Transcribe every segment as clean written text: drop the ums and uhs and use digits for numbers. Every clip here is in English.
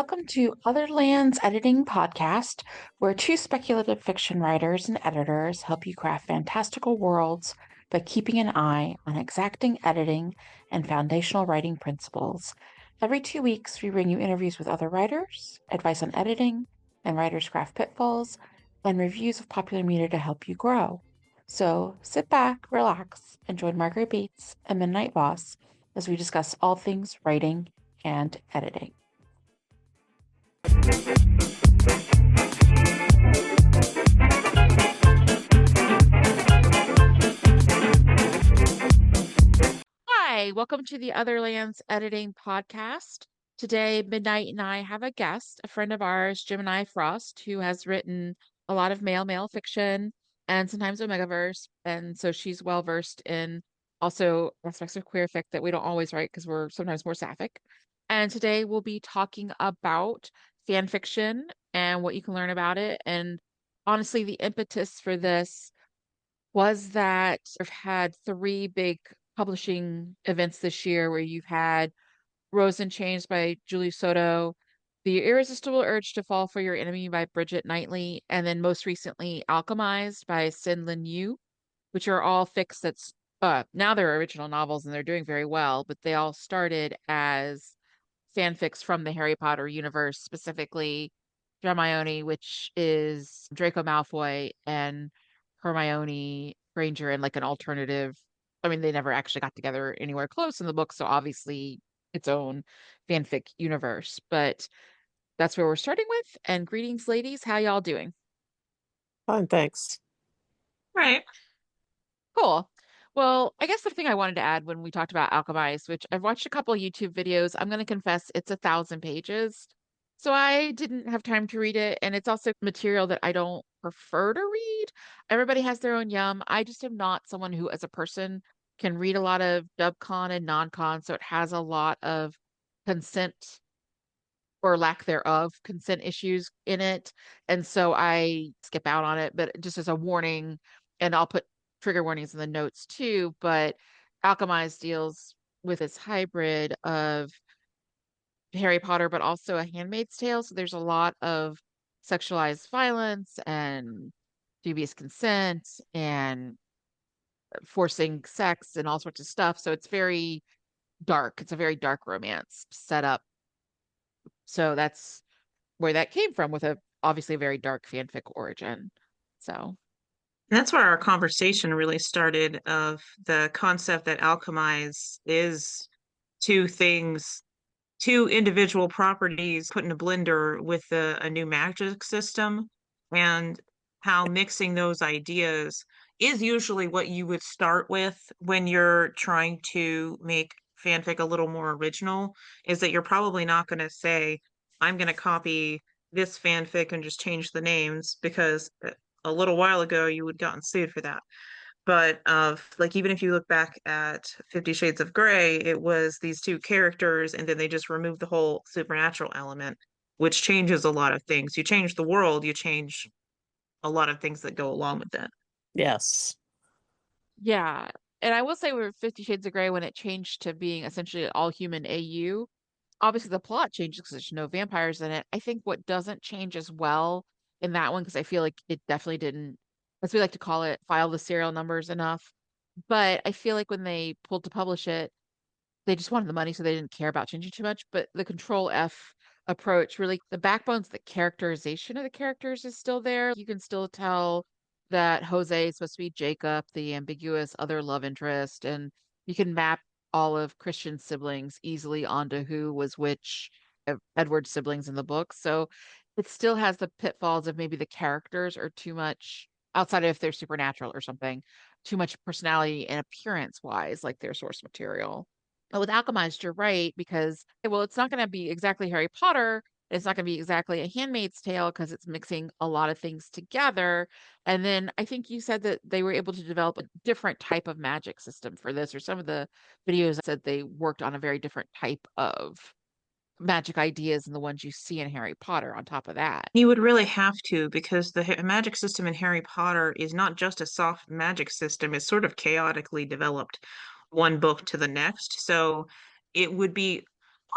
welcome to Other Lands Editing Podcast, where two speculative fiction writers and editors help you craft fantastical worlds by keeping an eye on exacting editing and foundational writing principles. Every 2 weeks, we bring you interviews with other writers, advice on editing and writers' craft pitfalls, and reviews of popular media to help you grow. So sit back, relax, and join Margaret Bates and Midnight Voss as we discuss all things writing and editing. Hi, welcome to the Other Lands Editing Podcast. Today, Midnight and I have a guest, a friend of ours, Gemini Frost, who has written a lot of male fiction and sometimes Omegaverse. And so she's well versed in also aspects of queer fic that we don't always write because we're sometimes more sapphic. And today we'll be talking about fan fiction and what you can learn about it. And honestly, the impetus for this was that I've had three big publishing events this year where you've had Rose in Chains by Julie Soto, The Irresistible Urge to Fall for Your Enemy by Bridget Knightley, and then most recently Alchemized by Sin Lin Yu, which are all fics that's now they're original novels and they're doing very well, but they all started as fanfics from the Harry Potter universe, specifically Dramione, which is Draco Malfoy and Hermione Granger in like an alternative. I mean, they never actually got together anywhere close in the book, so obviously its own fanfic universe. But that's where we're starting with. And greetings, ladies. How y'all doing? Fine, thanks. Right. Cool. Well, I guess the thing I wanted to add when we talked about Alchemized, which I've watched a couple of YouTube videos, I'm going to confess it's 1,000 pages. So I didn't have time to read it. And it's also material that I don't prefer to read. Everybody has their own yum. I just am not someone who, as a person, can read a lot of dubcon and non-con. So it has a lot of consent or lack thereof consent issues in it. And so I skip out on it, but just as a warning, and I'll put trigger warnings in the notes too. But Alchemized deals with this hybrid of Harry Potter, but also a Handmaid's Tale. So there's a lot of sexualized violence and dubious consent and forcing sex and all sorts of stuff. So it's very dark. It's a very dark romance set up. So that's where that came from with a obviously a very dark fanfic origin. So That's where our conversation really started of the concept that alchemize is two things, two individual properties put in a blender with a new magic system, and how mixing those ideas is usually what you would start with when you're trying to make fanfic a little more original, is that you're probably not going to say, I'm going to copy this fanfic and just change the names, because a little while ago you would gotten sued for that. But like, even if you look back at 50 Shades of Grey, it was these two characters, and then they just removed the whole supernatural element, which changes a lot of things. You change the world, you change a lot of things that go along with it. Yes. yeah. And I will say with 50 Shades of Grey, when it changed to being essentially an all human AU, obviously the plot changes because there's no vampires in it. I think what doesn't change as well in that one, because I feel like it definitely didn't, as we like to call it, file the serial numbers enough. But I feel like when they pulled to publish it, they just wanted the money, so they didn't care about changing too much. But the Control F approach, really, the backbones, the characterization of the characters is still there. You can still tell that Jose is supposed to be Jacob, the ambiguous other love interest, and you can map all of Christian's siblings easily onto who was which of Edward's siblings in the book. So it still has the pitfalls of maybe the characters are too much outside of if they're supernatural or something, too much personality and appearance wise, like their source material. But with Alchemized, you're right, because, well, it's not going to be exactly Harry Potter. It's not going to be exactly a Handmaid's Tale because it's mixing a lot of things together. And then I think you said that they were able to develop a different type of magic system for this, or some of the videos said they worked on a very different type of magic ideas than the ones you see in Harry Potter on top of that. You would really have to, because the magic system in Harry Potter is not just a soft magic system, it's sort of chaotically developed one book to the next. So it would be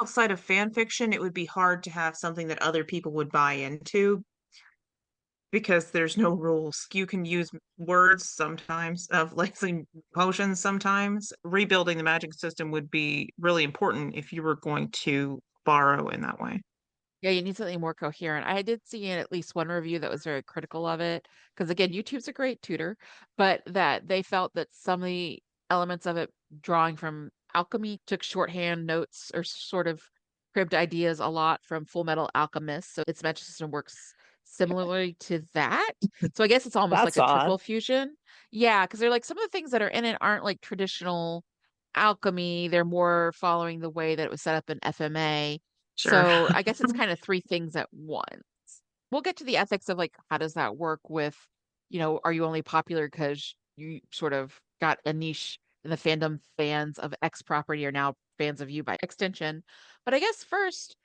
outside of fan fiction, it would be hard to have something that other people would buy into because there's no rules. You can use words sometimes of like some potions sometimes. Rebuilding the magic system would be really important if you were going to borrow in that way. Yeah, you need something more coherent. I did see in at least one review that was very critical of it, because again, YouTube's a great tutor, but that they felt that some of the elements of it drawing from alchemy took shorthand notes or sort of cribbed ideas a lot from Full Metal Alchemist. So its magic system works similarly to that. So I guess it's almost like That's a triple odd. fusion. Yeah, because they're like some of the things that are in it aren't like traditional alchemy. They're more following the way that it was set up in FMA. Sure. So I guess it's kind of three things at once. We'll get to the ethics of like how does that work with, are you only popular because you sort of got a niche in the fandom, fans of X property are now fans of you by extension. But I guess first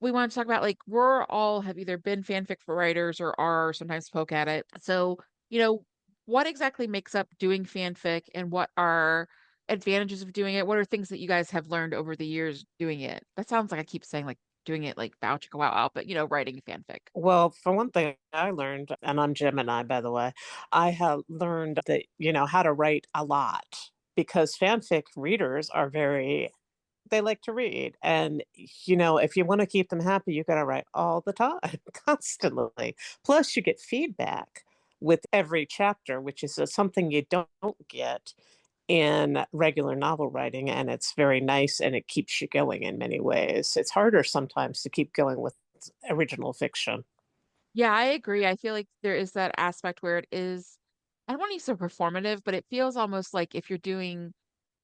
we want to talk about like we're all have either been fanfic for writers or are sometimes poke at it. So, you know, what exactly makes up doing fanfic and what are advantages of doing it? What are things that you guys have learned over the years doing it? That sounds like I keep saying like doing it like bow chicka wow wow, but writing fanfic. Well, for one thing, I learned, and I'm Gemini, by the way, I have learned that, how to write a lot because fanfic readers are they like to read. And, if you want to keep them happy, you got to write all the time, constantly. Plus, you get feedback with every chapter, which is something you don't get in regular novel writing. And it's very nice and it keeps you going in many ways. It's harder sometimes to keep going with original fiction. Yeah, I agree. I feel like there is that aspect where it is, I don't want to use so performative, but it feels almost like if you're doing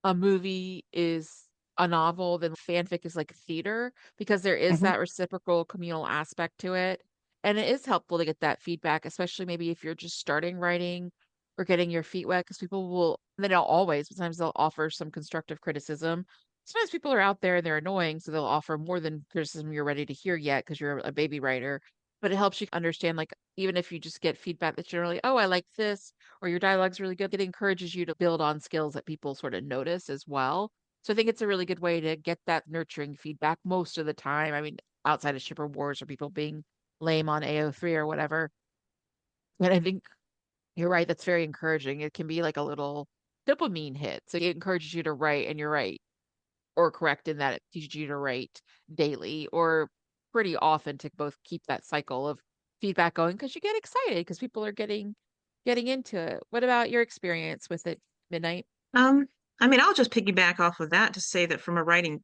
a movie is a novel, then fanfic is like theater because there is Mhm. that reciprocal communal aspect to it. And it is helpful to get that feedback, especially maybe if you're just starting writing or getting your feet wet, because people will, they don't always, sometimes they'll offer some constructive criticism. Sometimes people are out there and they're annoying, so they'll offer more than criticism you're ready to hear yet because you're a baby writer. But it helps you understand, like, even if you just get feedback that's generally, oh, I like this, or your dialogue's really good, it encourages you to build on skills that people sort of notice as well. So I think it's a really good way to get that nurturing feedback most of the time. I mean, outside of shipper wars or people being lame on AO3 or whatever. And I think you're right, that's very encouraging. It can be like a little dopamine hit. So it encourages you to write, and you're right, or correct in that it teaches you to write daily or pretty often to both keep that cycle of feedback going because you get excited because people are getting into it. What about your experience with it, Midnight? Um, I mean, I'll just piggyback off of that to say that from a writing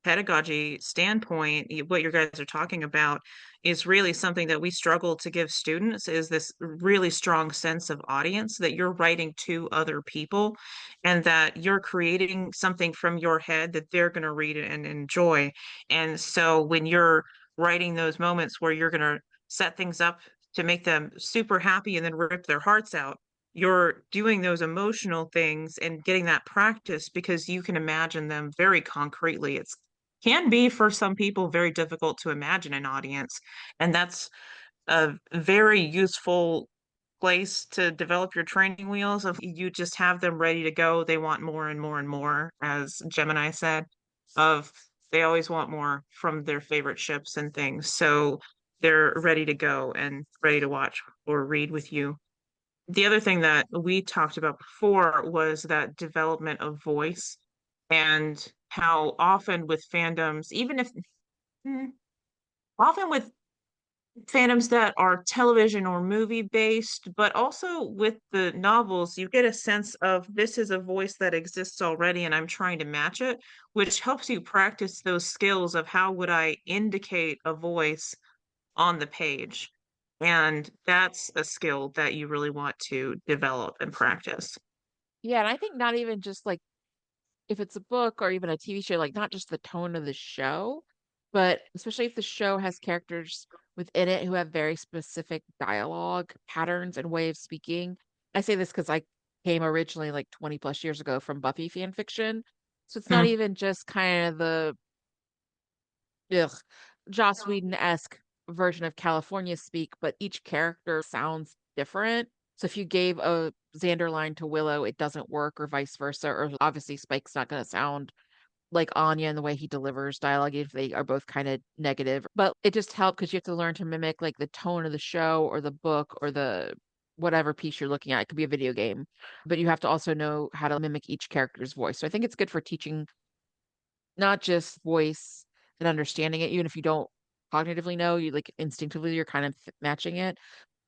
pedagogy standpoint, what you guys are talking about is really something that we struggle to give students is this really strong sense of audience that you're writing to other people and that you're creating something from your head that they're going to read and enjoy. And so when you're writing those moments where you're going to set things up to make them super happy and then rip their hearts out, you're doing those emotional things and getting that practice because you can imagine them very concretely. It's can be for some people very difficult to imagine an audience, and that's a very useful place to develop your training wheels of you just have them ready to go. They want more and more and more, as Gemini said, of they always want more from their favorite ships and things. So they're ready to go and ready to watch or read with you. The other thing that we talked about before was that development of voice and how often with fandoms, even if often with fandoms that are television or movie based, but also with the novels, you get a sense of this is a voice that exists already and I'm trying to match it, which helps you practice those skills of how would I indicate a voice on the page. And that's a skill that you really want to develop and practice. Yeah, and I think not even just like if it's a book or even a TV show, like not just the tone of the show, but especially if the show has characters within it who have very specific dialogue patterns and way of speaking. I say this because I came originally like 20 plus years ago from Buffy fan fiction. So it's not Mm. even just kind of the ugh, Joss Whedon-esque version of California speak, but each character sounds different. So if you gave a Xander line to Willow, it doesn't work, or vice versa. Or obviously Spike's not going to sound like Anya and the way he delivers dialogue, if they are both kind of negative. But it just helped because you have to learn to mimic like the tone of the show or the book or the whatever piece you're looking at. It could be a video game, but you have to also know how to mimic each character's voice. So I think it's good for teaching not just voice and understanding it, even if you don't cognitively know, you like instinctively you're kind of matching it.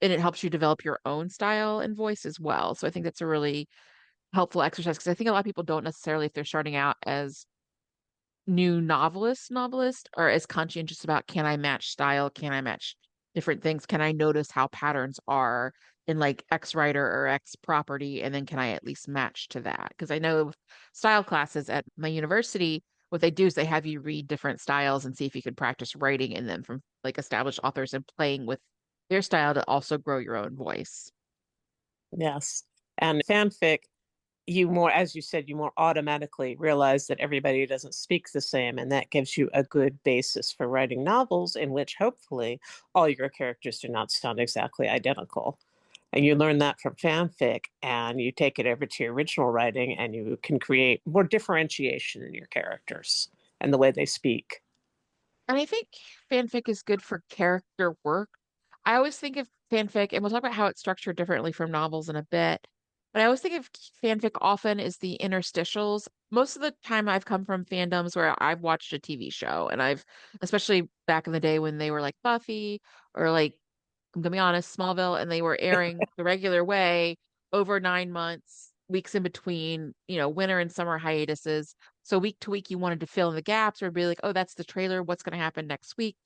And it helps you develop your own style and voice as well. So I think that's a really helpful exercise because I think a lot of people don't necessarily, if they're starting out as new novelist are as conscientious about can I match style? Can I match different things? Can I notice how patterns are in like X writer or X property? And then can I at least match to that? Because I know style classes at my university, what they do is they have you read different styles and see if you can practice writing in them from like established authors and playing with their style to also grow your own voice. Yes. And fanfic, you more, as you said, you more automatically realize that everybody doesn't speak the same. And that gives you a good basis for writing novels in which hopefully all your characters do not sound exactly identical. And you learn that from fanfic and you take it over to your original writing and you can create more differentiation in your characters and the way they speak. And I think fanfic is good for character work. I always think of fanfic, and we'll talk about how it's structured differently from novels in a bit, but I always think of fanfic often as the interstitials. Most of the time, I've come from fandoms where I've watched a TV show, and I've, especially back in the day when they were like Buffy or like I'm gonna be honest, Smallville, and they were airing the regular way over 9 months, weeks in between, winter and summer hiatuses. So week to week, you wanted to fill in the gaps or be like, oh, that's the trailer. What's going to happen next week?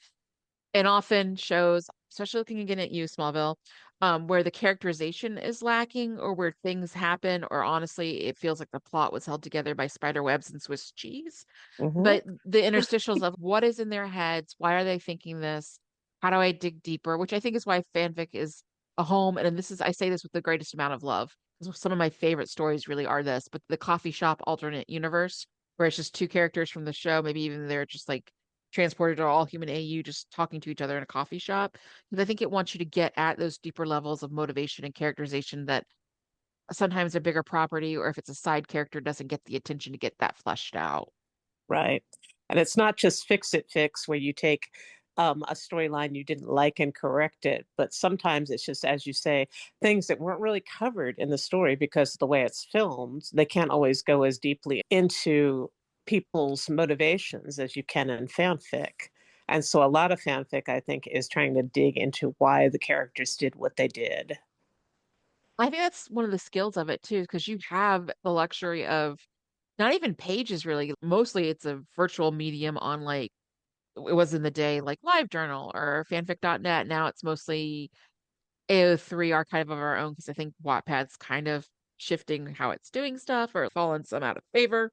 And often shows, especially looking again at you, Smallville, where the characterization is lacking or where things happen, or honestly, it feels like the plot was held together by spider webs and Swiss cheese. Mm-hmm. But the interstitials of what is in their heads, why are they thinking this? How do I dig deeper? Which I think is why fanfic is a home. And this is, I say this with the greatest amount of love. 'Cause some of my favorite stories really are this, but the coffee shop alternate universe, where it's just two characters from the show, maybe even they're just like transported to all human AU, just talking to each other in a coffee shop. Because I think it wants you to get at those deeper levels of motivation and characterization that sometimes a bigger property or if it's a side character doesn't get the attention to get that fleshed out. Right. And it's not just fix it fix where you take a storyline you didn't like and correct it, but sometimes it's just, as you say, things that weren't really covered in the story because of the way it's filmed. They can't always go as deeply into people's motivations as you can in fanfic. And so a lot of fanfic, I think, is trying to dig into why the characters did what they did. I think that's one of the skills of it too, because you have the luxury of not even pages really. Mostly it's a virtual medium on like it was in the day like LiveJournal or fanfic.net. Now it's mostly AO3 archive of our own because I think Wattpad's kind of shifting how it's doing stuff or fallen some out of favor.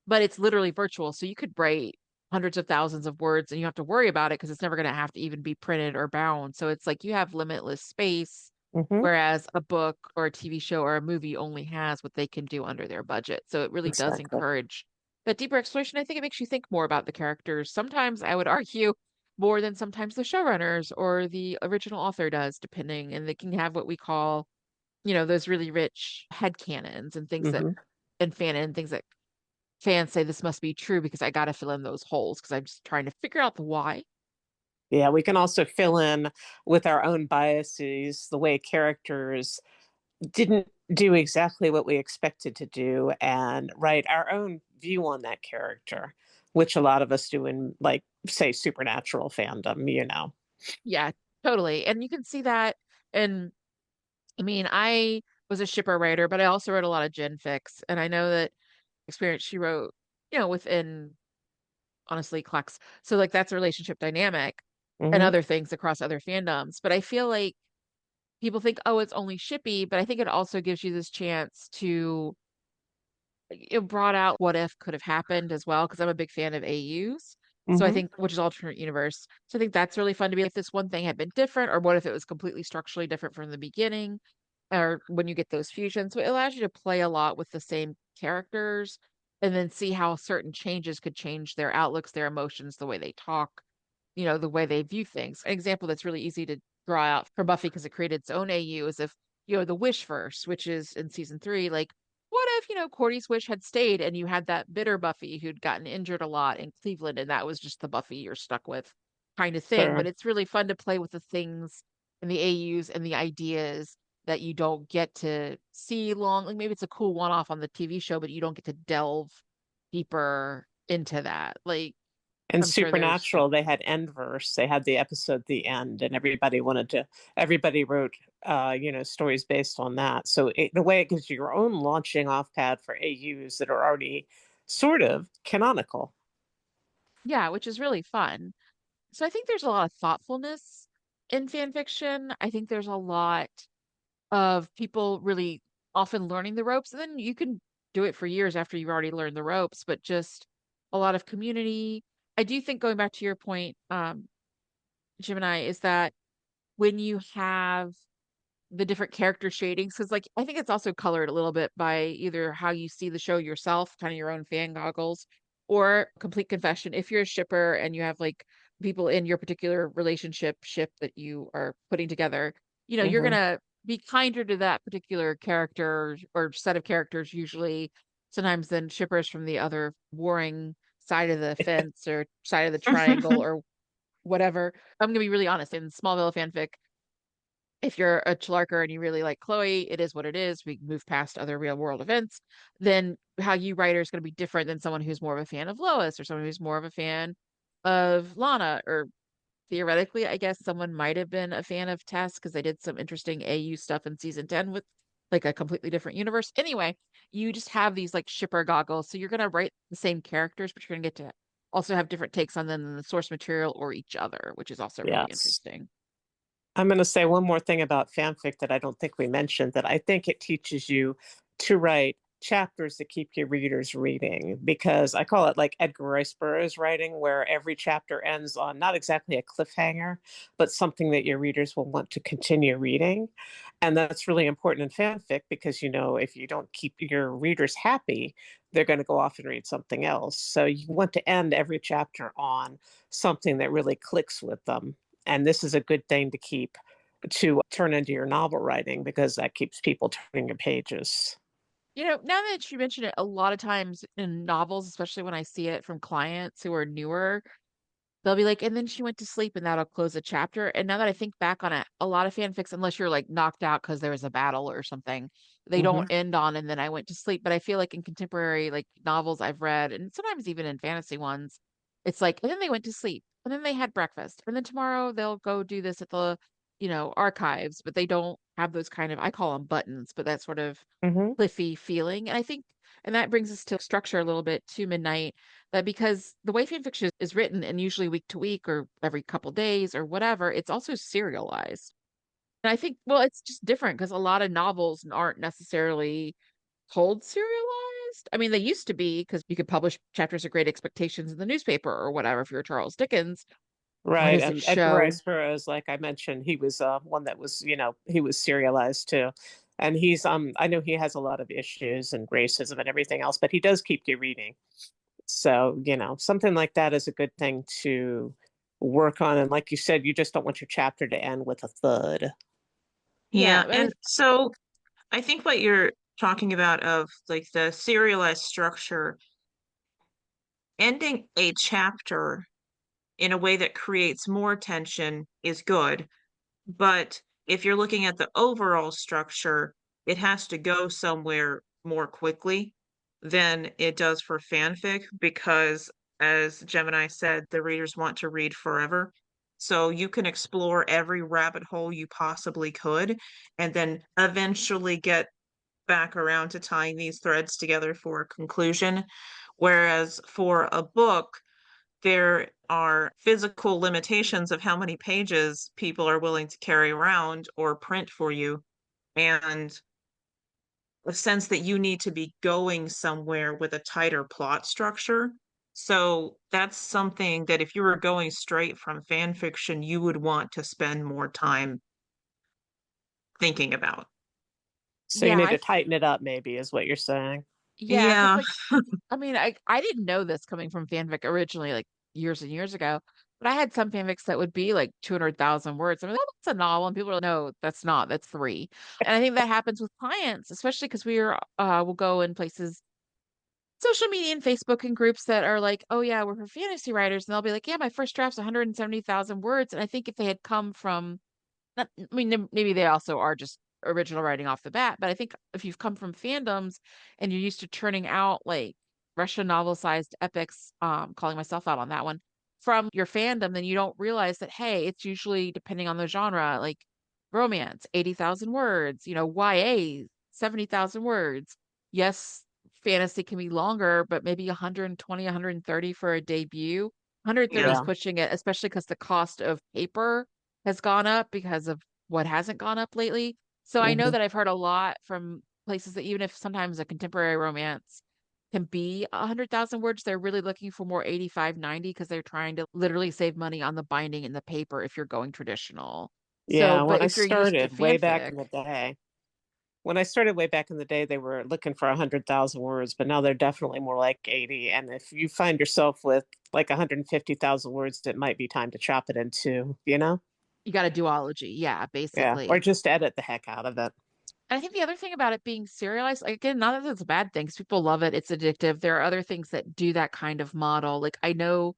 But it's literally virtual. So you could write hundreds of thousands of words and you have to worry about it because it's never going to have to even be printed or bound. So it's like you have limitless space, Mm-hmm. whereas a book or a TV show or a movie only has what they can do under their budget. So it really does Exactly. encourage that deeper exploration. I think it makes you think more about the characters. Sometimes I would argue more than sometimes the showrunners or the original author does, depending. And they can have what we call, those really rich head canons and things that Mm-hmm. and fanon things that fans say this must be true because I got to fill in those holes because I'm just trying to figure out the why. Yeah, we can also fill in with our own biases, the way characters didn't do exactly what we expected to do, and write our own view on that character, which a lot of us do in, like, say, supernatural fandom. Yeah, totally. And you can see that. And I mean, I was a shipper writer, but I also wrote a lot of gen fics. And I know that experience she wrote, within honestly Clex. So like that's a relationship dynamic and Hmm. other things across other fandoms. But I feel like people think, oh, it's only shippy, but I think it also gives you this chance to it brought out what if could have happened as well, because I'm a big fan of AUs. So I Hmm. think, which is alternate universe. So I think that's really fun to be if this one thing had been different, or what if it was completely structurally different from the beginning, or when you get those fusions. So it allows you to play a lot with the same characters and then see how certain changes could change their outlooks, their emotions, the way they talk, the way they view things. An example that's really easy to draw out for Buffy because it created its own AU is if, the Wish verse, which is in season 3, like, what if, Cordy's wish had stayed and you had that bitter Buffy who'd gotten injured a lot in Cleveland and that was just the Buffy you're stuck with kind of thing. But Sure. it's really fun to play with the things and the AUs and the ideas that you don't get to see long. Like maybe it's a cool one-off on the TV show, but you don't get to delve deeper into that. Like And I'm sure there's like, Supernatural, they had end verse. They had the episode the end, and everybody wrote, stories based on that. So in a way, it gives you your own launching off pad for AUs that are already sort of canonical. yeah, which is really fun. So I think there's a lot of thoughtfulness in fan fiction. I think there's a lot of people really often learning the ropes, and then you can do it for years after you've already learned the ropes, but just a lot of community. I do think going back to your point, Gemini, is that when you have the different character shadings, because like I think it's also colored a little bit by either how you see the show yourself, kind of your own fan goggles, or complete confession. If you're a shipper and you have like people in your particular relationship ship that you are putting together, you're Hmm. gonna be kinder to that particular character or set of characters usually sometimes than shippers from the other warring side of the fence or side of the triangle or whatever. I'm gonna be really honest. In Smallville fanfic, if you're a Chlarker and you really like Chloe, it is what it is. We move past other real world events. Then how you write her is going to be different than someone who's more of a fan of Lois or someone who's more of a fan of Lana. Or theoretically, I guess someone might have been a fan of Tess because they did some interesting AU stuff in season 10 with like a completely different universe. Anyway, you just have these like shipper goggles. So you're going to write the same characters, but you're going to get to also have different takes on them than the source material or each other, which is also really Yes. interesting. I'm going to say one more thing about fanfic that I don't think we mentioned, that I think it teaches you to write chapters that keep your readers reading, because I call it like Edgar Rice Burroughs writing, where every chapter ends on not exactly a cliffhanger, but something that your readers will want to continue reading. And that's really important in fanfic because, if you don't keep your readers happy, they're going to go off and read something else. So you want to end every chapter on something that really clicks with them. And this is a good thing to keep to turn into your novel writing, because that keeps people turning the pages. Now that you mention it, a lot of times in novels, especially when I see it from clients who are newer, they'll be like, and then she went to sleep and that'll close a chapter. And now that I think back on it, a lot of fanfics, unless you're like knocked out because there was a battle or something, they don't Hmm. end on and then I went to sleep. But I feel like in contemporary like novels I've read, and sometimes even in fantasy ones, it's like, and then they went to sleep, and then they had breakfast, and then tomorrow they'll go do this at the, archives, but they don't have those kind of, I call them buttons, but that sort of Hmm. cliffy feeling. And I think, and that brings us to structure a little bit to Midnight, that because the way fan fiction is written and usually week to week or every couple days or whatever, it's also serialized. And I think, well, it's just different because a lot of novels aren't necessarily told serialized. I mean, they used to be because you could publish chapters of Great Expectations in the newspaper or whatever if you're Charles Dickens. What Right. is it And Edgar show? Rice Burroughs, like I mentioned, he was one that was, he was serialized too. And I know he has a lot of issues and racism and everything else, but he does keep you reading. So, something like that is a good thing to work on. And like you said, you just don't want your chapter to end with a thud. Yeah, Yeah, but and so I think what you're talking about of like the serialized structure, ending a chapter in a way that creates more tension is good. But if you're looking at the overall structure, it has to go somewhere more quickly than it does for fanfic because, as Gemini said, the readers want to read forever. So you can explore every rabbit hole you possibly could and then eventually get back around to tying these threads together for a conclusion. Whereas for a book, there are physical limitations of how many pages people are willing to carry around or print for you, and a sense that you need to be going somewhere with a tighter plot structure. So that's something that if you were going straight from fan fiction, you would want to spend more time thinking about. So you yeah, need to tighten it up, maybe, is what you're saying. yeah, because Yeah. like I mean, I didn't know this coming from fanfic originally, like years and years ago. But I had some fanfics that would be like 200,000 words. I'm like, oh, that's a novel. And people are like, no, that's not. That's three. And I think that happens with clients, especially because we'll go in places, social media and Facebook and groups that are like, oh, yeah, we're for fantasy writers. And they'll be like, yeah, my first draft's 170,000 words. And I think if they had come from, not, I mean, maybe they also are just original writing off the bat, but I think if you've come from fandoms and you're used to churning out like Russian novel-sized epics, calling myself out on that one, from your fandom, then you don't realize that, hey, it's usually depending on the genre, like romance, 80,000 words, YA, 70,000 words. Yes, fantasy can be longer, but maybe 120, 130 for a debut. 130 is Yeah. Yeah. pushing it, especially because the cost of paper has gone up because of what hasn't gone up lately. So I know Hmm. that I've heard a lot from places that even if sometimes a contemporary romance can be 100,000 words, they're really looking for more 85, 90 because they're trying to literally save money on the binding and the paper if you're going traditional. So, Yeah, but if you're used to fanfic, when I started way back in the day, they were looking for 100,000 words, but now they're definitely more like 80. And if you find yourself with like 150,000 words, it might be time to chop it in two, you know? you got a duology. Yeah, Yeah, or basically. just edit the heck out of it. And I think the other thing about it being serialized, like again, not that it's a bad thing, 'cause people love it, it's addictive. There are other things that do that kind of model. Like I know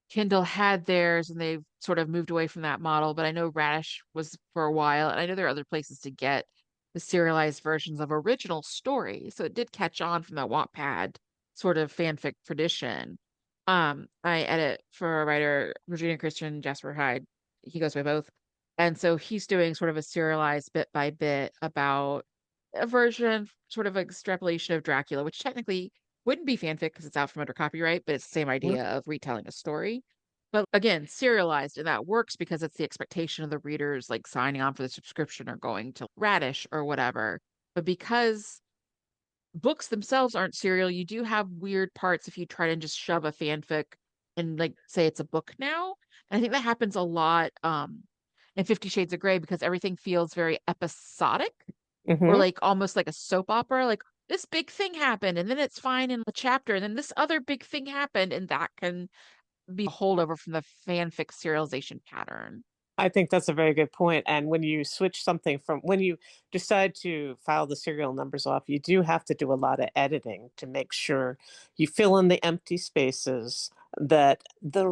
Kindle had theirs and they've sort of moved away from that model, but I know Radish was for a while, and I know there are other places to get the serialized versions of original stories. So it did catch on from that Wattpad sort of fanfic tradition. I edit for a writer, Regina Christian, Jasper Hyde. He goes by both. And so he's doing sort of a serialized bit by bit about a version, sort of extrapolation of Dracula, which technically wouldn't be fanfic because it's out from under copyright, but it's the same Mhm. idea of retelling a story. But again, serialized, and that works because it's the expectation of the readers like signing on for the subscription or going to Radish or whatever. But because books themselves aren't serial, you do have weird parts if you try to just shove a fanfic and like say it's a book now. And I think that happens a lot in 50 Shades of Grey because everything feels very episodic or Mhm. like almost like a soap opera. Like this big thing happened, and then it's fine in the chapter, and then this other big thing happened, and that can be a holdover from the fanfic serialization pattern. I think that's a very good point. And when you decide to file the serial numbers off, you do have to do a lot of editing to make sure you fill in the empty spaces that the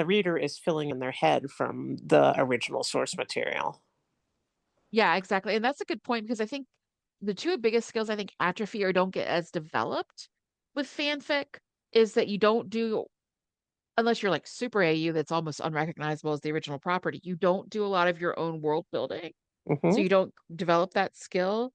reader is filling in their head from the original source material. Yeah, exactly. And that's a good point because I think the two biggest skills I think atrophy or don't get as developed with fanfic is that you don't do, unless you're like super AU that's almost unrecognizable as the original property, you don't do a lot of your own world building. So Hmm. you don't develop that skill.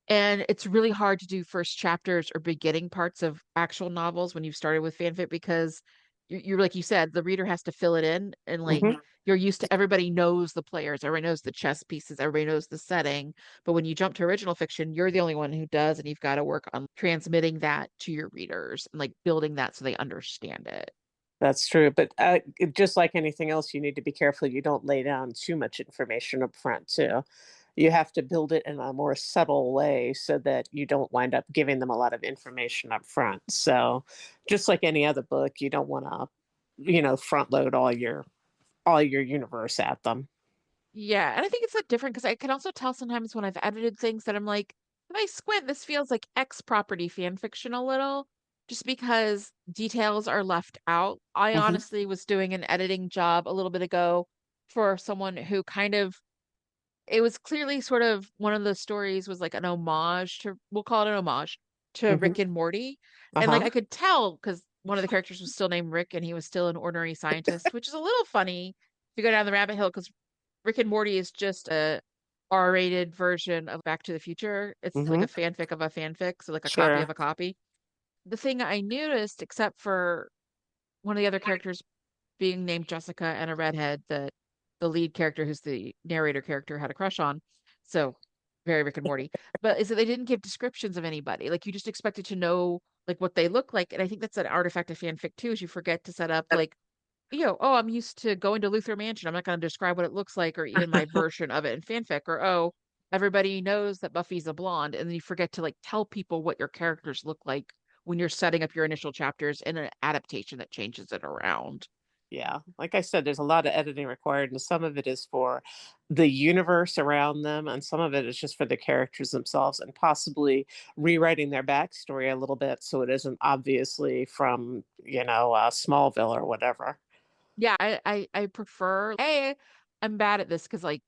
And it's really hard to do first chapters or beginning parts of actual novels when you've started with fanfic because you're like you said, the reader has to fill it in and like Hmm. you're used to everybody knows the players, everybody knows the chess pieces, everybody knows the setting. But when you jump to original fiction, you're the only one who does, and you've got to work on transmitting that to your readers and like building that so they understand it. That's true. But just like anything else, you need to be careful you don't lay down too much information up front, too. You have to build it in a more subtle way so that you don't wind up giving them a lot of information up front. So, just like any other book, you don't want to, front load all your universe at them. Yeah, and I think it's a different because I can also tell sometimes when I've edited things that I'm like, if I squint, this feels like X property fan fiction a little, just because details are left out. I Hmm. honestly was doing an editing job a little bit ago for someone who kind of, it was clearly sort of one of the stories was like an homage to, we'll call it an homage to Hmm. Rick and Morty. And like Uh-huh. I could tell because one of the characters was still named Rick and he was still an ordinary scientist, which is a little funny if you go down the rabbit hole because Rick and Morty is just a R-rated version of Back to the Future. It's like a Hmm. fanfic of a fanfic, so like a copy of Sure. a copy. The thing I noticed, except for one of the other characters being named Jessica and a redhead that the lead character, who's the narrator character, had a crush on. So very Rick and Morty. But is that they didn't give descriptions of anybody. Like you just expected to know like what they look like. And I think that's an artifact of fanfic too, is you forget to set up like oh, I'm used to going to Luther Mansion. I'm not going to describe what it looks like or even my version of it in fanfic. Or, oh, everybody knows that Buffy's a blonde. And then you forget to like tell people what your characters look like when you're setting up your initial chapters in an adaptation that changes it around. Yeah, like I said, there's a lot of editing required, and some of it is for the universe around them, and some of it is just for the characters themselves, and possibly rewriting their backstory a little bit so it isn't obviously from, Smallville or whatever. Yeah, I prefer I'm bad at this because like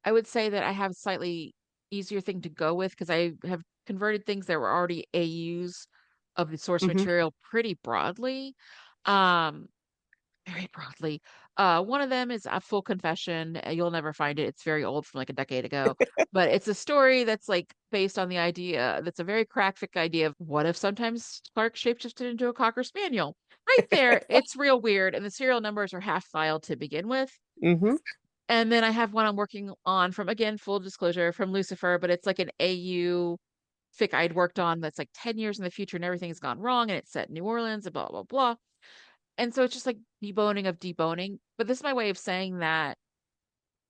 I would say that I have a slightly easier thing to go with because I have converted things that were already AUs of the source Hmm. material pretty broadly. Um, very broadly. One of them is a full confession. You'll never find it. It's very old from like a decade ago, but it's a story that's like based on the idea that's a very crackfic idea of what if sometimes Clark shapeshifted into a cocker spaniel. Right there, it's real weird, and the serial numbers are half filed to begin with. Hmm. And then I have one I'm working on from, again, full disclosure, from Lucifer, but it's like an AU fic I'd worked on that's like 10 years in the future and everything's gone wrong and it's set in New Orleans and blah, blah, blah. And so it's just like deboning of deboning. But this is my way of saying that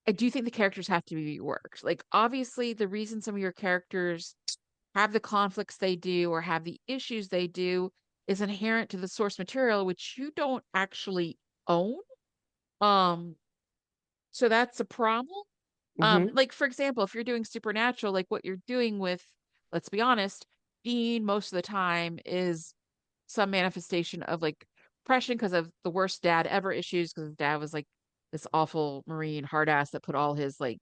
I do think the characters have to be reworked. Like, obviously, the reason some of your characters have the conflicts they do or have the issues they do is inherent to the source material, which you don't actually own. Um, so that's a problem. Hmm. Like for example, if you're doing supernatural, like what you're doing with, let's be honest, Dean most of the time is some manifestation of like depression because of the worst dad ever issues, because his dad was like this awful Marine hard ass that put all his like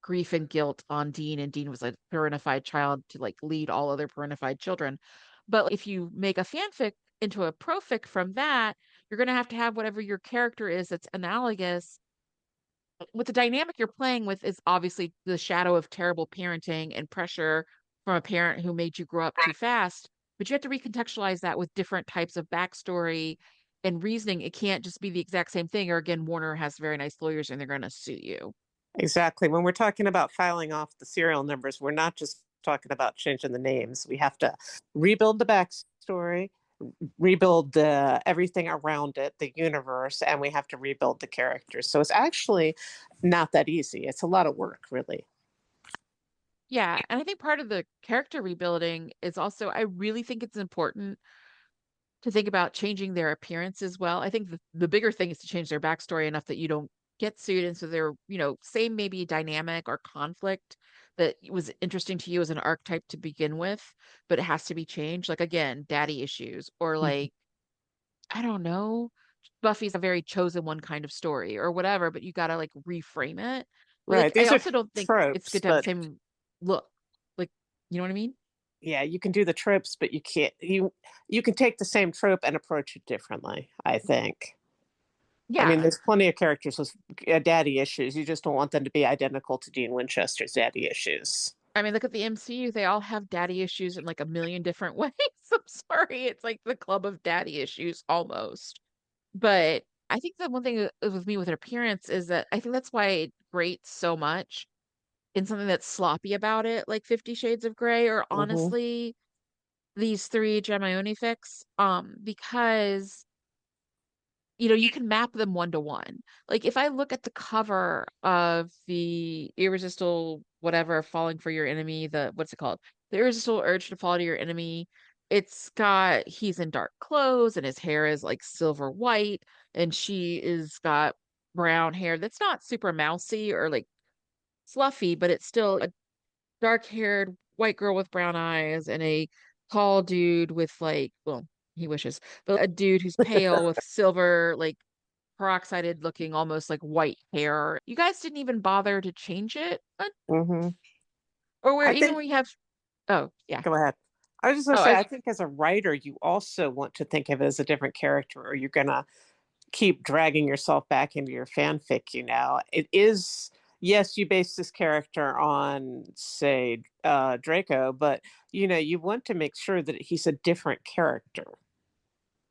grief and guilt on Dean, and Dean was a parentified child to like lead all other parentified children. But if you make a fanfic into a profic from that, you're gonna have to have whatever your character is that's analogous what the dynamic you're playing with is obviously the shadow of terrible parenting and pressure from a parent who made you grow up too fast. But you have to recontextualize that with different types of backstory and reasoning. It can't just be the exact same thing. Or again, Warner has very nice lawyers and they're going to sue you. Exactly. When we're talking about filing off the serial numbers, we're not just talking about changing the names. We have to rebuild the backstory, rebuild everything around it, the universe, and we have to rebuild the characters. So it's actually not that easy. It's a lot of work, really. Yeah. And I think part of the character rebuilding is also, I really think it's important to think about changing their appearance as well. I think the bigger thing is to change their backstory enough that you don't get sued. And so they're, same maybe dynamic or conflict that was interesting to you as an archetype to begin with, but it has to be changed. Like again, daddy issues, or Mhm. like, I don't know, Buffy's a very chosen one kind of story or whatever, but you gotta like reframe it. But Right. like I These are also don't think it's tropes, good to have the but same look. Like, you know what I mean? yeah, you can do the tropes, but you can take the same trope and approach it differently, I think. I mean, Yeah. there's plenty of characters with daddy issues. You just don't want them to be identical to Dean Winchester's daddy issues. I mean, look at the MCU. They all have daddy issues in like a million different ways. I'm sorry. It's like the club of daddy issues almost. But I think the one thing with me with an appearance is that I think that's why it grates so much in something that's sloppy about it, like 50 Shades of Grey, or Hmm. honestly, these three Dramione fics, because you can map them one to one. Like if I look at the cover of the irresistible whatever falling for your enemy, the what's it called? The irresistible urge to fall to your enemy. It's got he's in dark clothes and his hair is like silver white, and she is got brown hair that's not super mousy or like fluffy, but it's still a dark-haired white girl with brown eyes and a tall dude with like, well, he wishes, but a dude who's pale with silver, like peroxided looking, almost like white hair. You guys didn't even bother to change it, Hmm. or where I even think, where you have, oh yeah, go ahead. I was just going to oh say, I I think as a writer, you also want to think of it as a different character, or you're going to keep dragging yourself back into your fanfic. It is, yes, you base this character on, say, Draco, but you want to make sure that he's a different character,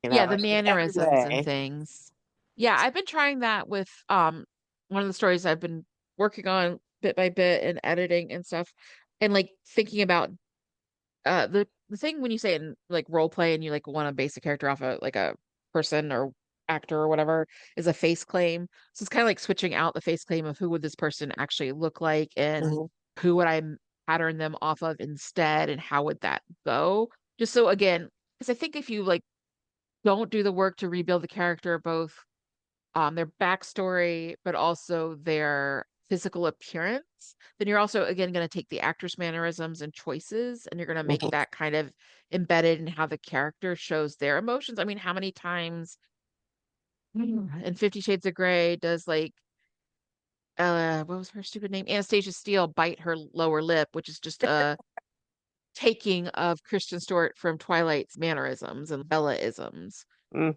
yeah, the in every mannerisms and way. things. Yeah, I've been trying that with one of the stories I've been working on bit by bit and editing and stuff, and like thinking about the thing when you say it in like role play and you like want to base a character off a like a person or actor or whatever is a face claim. So it's kind of like switching out the face claim of who would this person actually look like and Mhm. who would I pattern them off of instead and how would that go? Just so again, because I think if you like don't do the work to rebuild the character both their backstory, but also their physical appearance, then you're also again going to take the actor's mannerisms and choices, and you're going to make Mhm. that kind of embedded in how the character shows their emotions. I mean, how many times in 50 Shades of Grey does like what was her stupid name? Anastasia Steele bite her lower lip, which is just a taking of Kristen Stewart from Twilight's mannerisms and Bella-isms.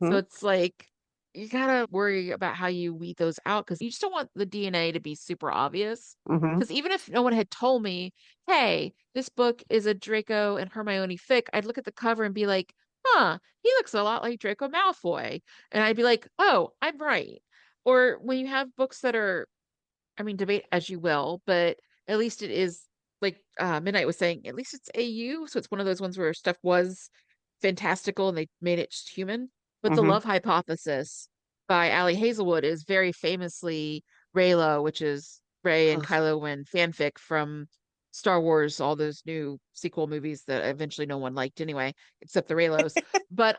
So Mhm. it's like you gotta worry about how you weed those out because you just don't want the DNA to be super obvious. Mhm. Because even if no one had told me, hey, this book is a Draco and Hermione fic, I'd look at the cover and be like, huh, he looks a lot like Draco Malfoy. And I'd be like, oh, I'm right. Or when you have books that are, I mean, debate as you will, but at least it is like Midnight was saying, at least it's AU. So it's one of those ones where stuff was fantastical and they made it just human. But The Mhm. Love Hypothesis by Ali Hazelwood is very famously Reylo, which is Rey and Kylo Ren fanfic from Star Wars, all those new sequel movies that eventually no one liked anyway, except the Reylos. But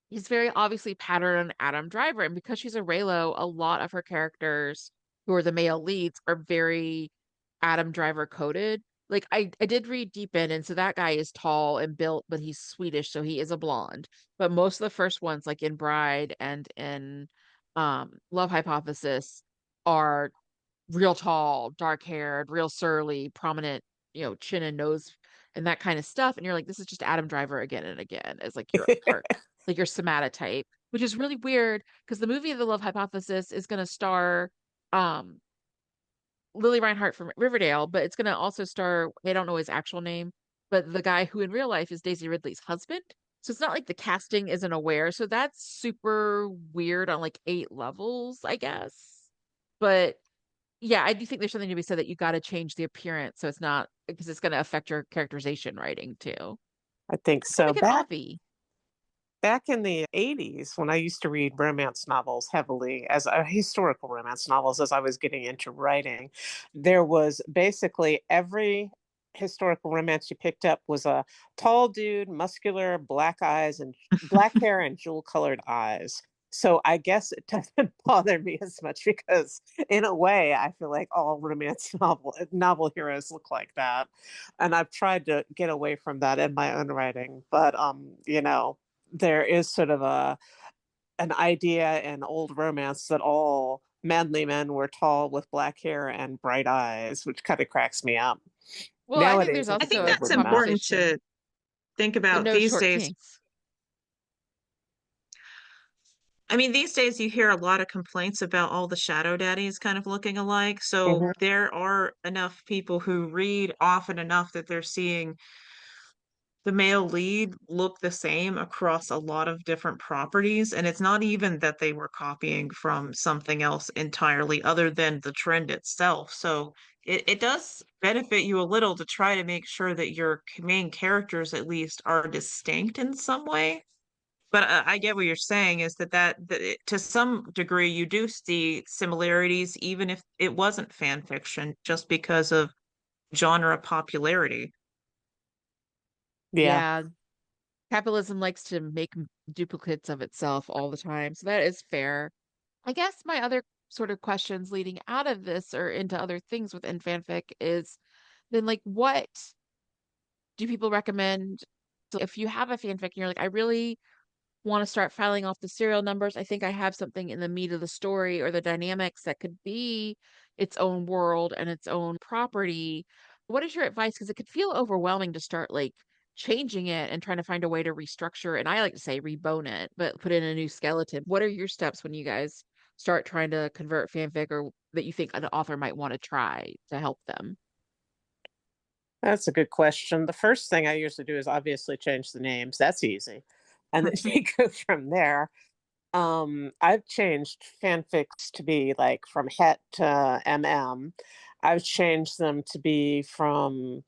he's very obviously patterned on Adam Driver. And because she's a Reylo, a lot of her characters who are the male leads are very Adam Driver coded. Like I did read Deep End, and so that guy is tall and built, but he's Swedish, so he is a blonde. But most of the first ones, like in Bride and in Love Hypothesis, are real tall, dark haired, real surly, prominent, chin and nose and that kind of stuff. And you're like, this is just Adam Driver again and again as like your arc, like your somatotype, which is really weird because the movie The Love Hypothesis is going to star um Lily Reinhart from Riverdale, but it's going to also star, I don't know his actual name, but the guy who in real life is Daisy Ridley's husband. So it's not like the casting isn't aware. So that's super weird on like 8 levels, I guess. But yeah, I do think there's something to be said that you got to change the appearance so it's not because it's going to affect your characterization writing too. I think It's kind so. of like an Back Avi. back in the 80s, when I used to read romance novels heavily, as historical romance novels, as I was getting into writing, there was basically every historical romance you picked up was a tall dude, muscular, black eyes, and black hair and jewel colored eyes. So I guess it doesn't bother me as much because, in a way, I feel like all romance novel heroes look like that, and I've tried to get away from that in my own writing. But there is sort of an idea in old romance that all manly men were tall with black hair and bright eyes, which kind of cracks me up. Well, I think there's Nowadays, I think also a it that's wouldn't matter. important to conversation. think The about no these short days. kings. I mean, these days you hear a lot of complaints about all the shadow daddies kind of looking alike. So Mhm. there are enough people who read often enough that they're seeing the male lead look the same across a lot of different properties. And it's not even that they were copying from something else entirely other than the trend itself. So it does benefit you a little to try to make sure that your main characters at least are distinct in some way. But I get what you're saying is that to some degree you do see similarities, even if it wasn't fan fiction, just because of genre popularity. Yeah, Yeah, capitalism likes to make duplicates of itself all the time. So that is fair. I guess my other sort of questions leading out of this or into other things within fanfic is then like what do people recommend? So if you have a fanfic and you're like, I really want to start filing off the serial numbers, I think I have something in the meat of the story or the dynamics that could be its own world and its own property. What is your advice? Because it could feel overwhelming to start like changing it and trying to find a way to restructure. And I like to say rebone it, but put in a new skeleton. What are your steps when you guys start trying to convert fanfic or that you think an author might want to try to help them? that's a good question. The first thing I usually do is obviously change the names. That's easy. And then you go from there. I've changed fanfics to be like from het to mm. I've changed them to be from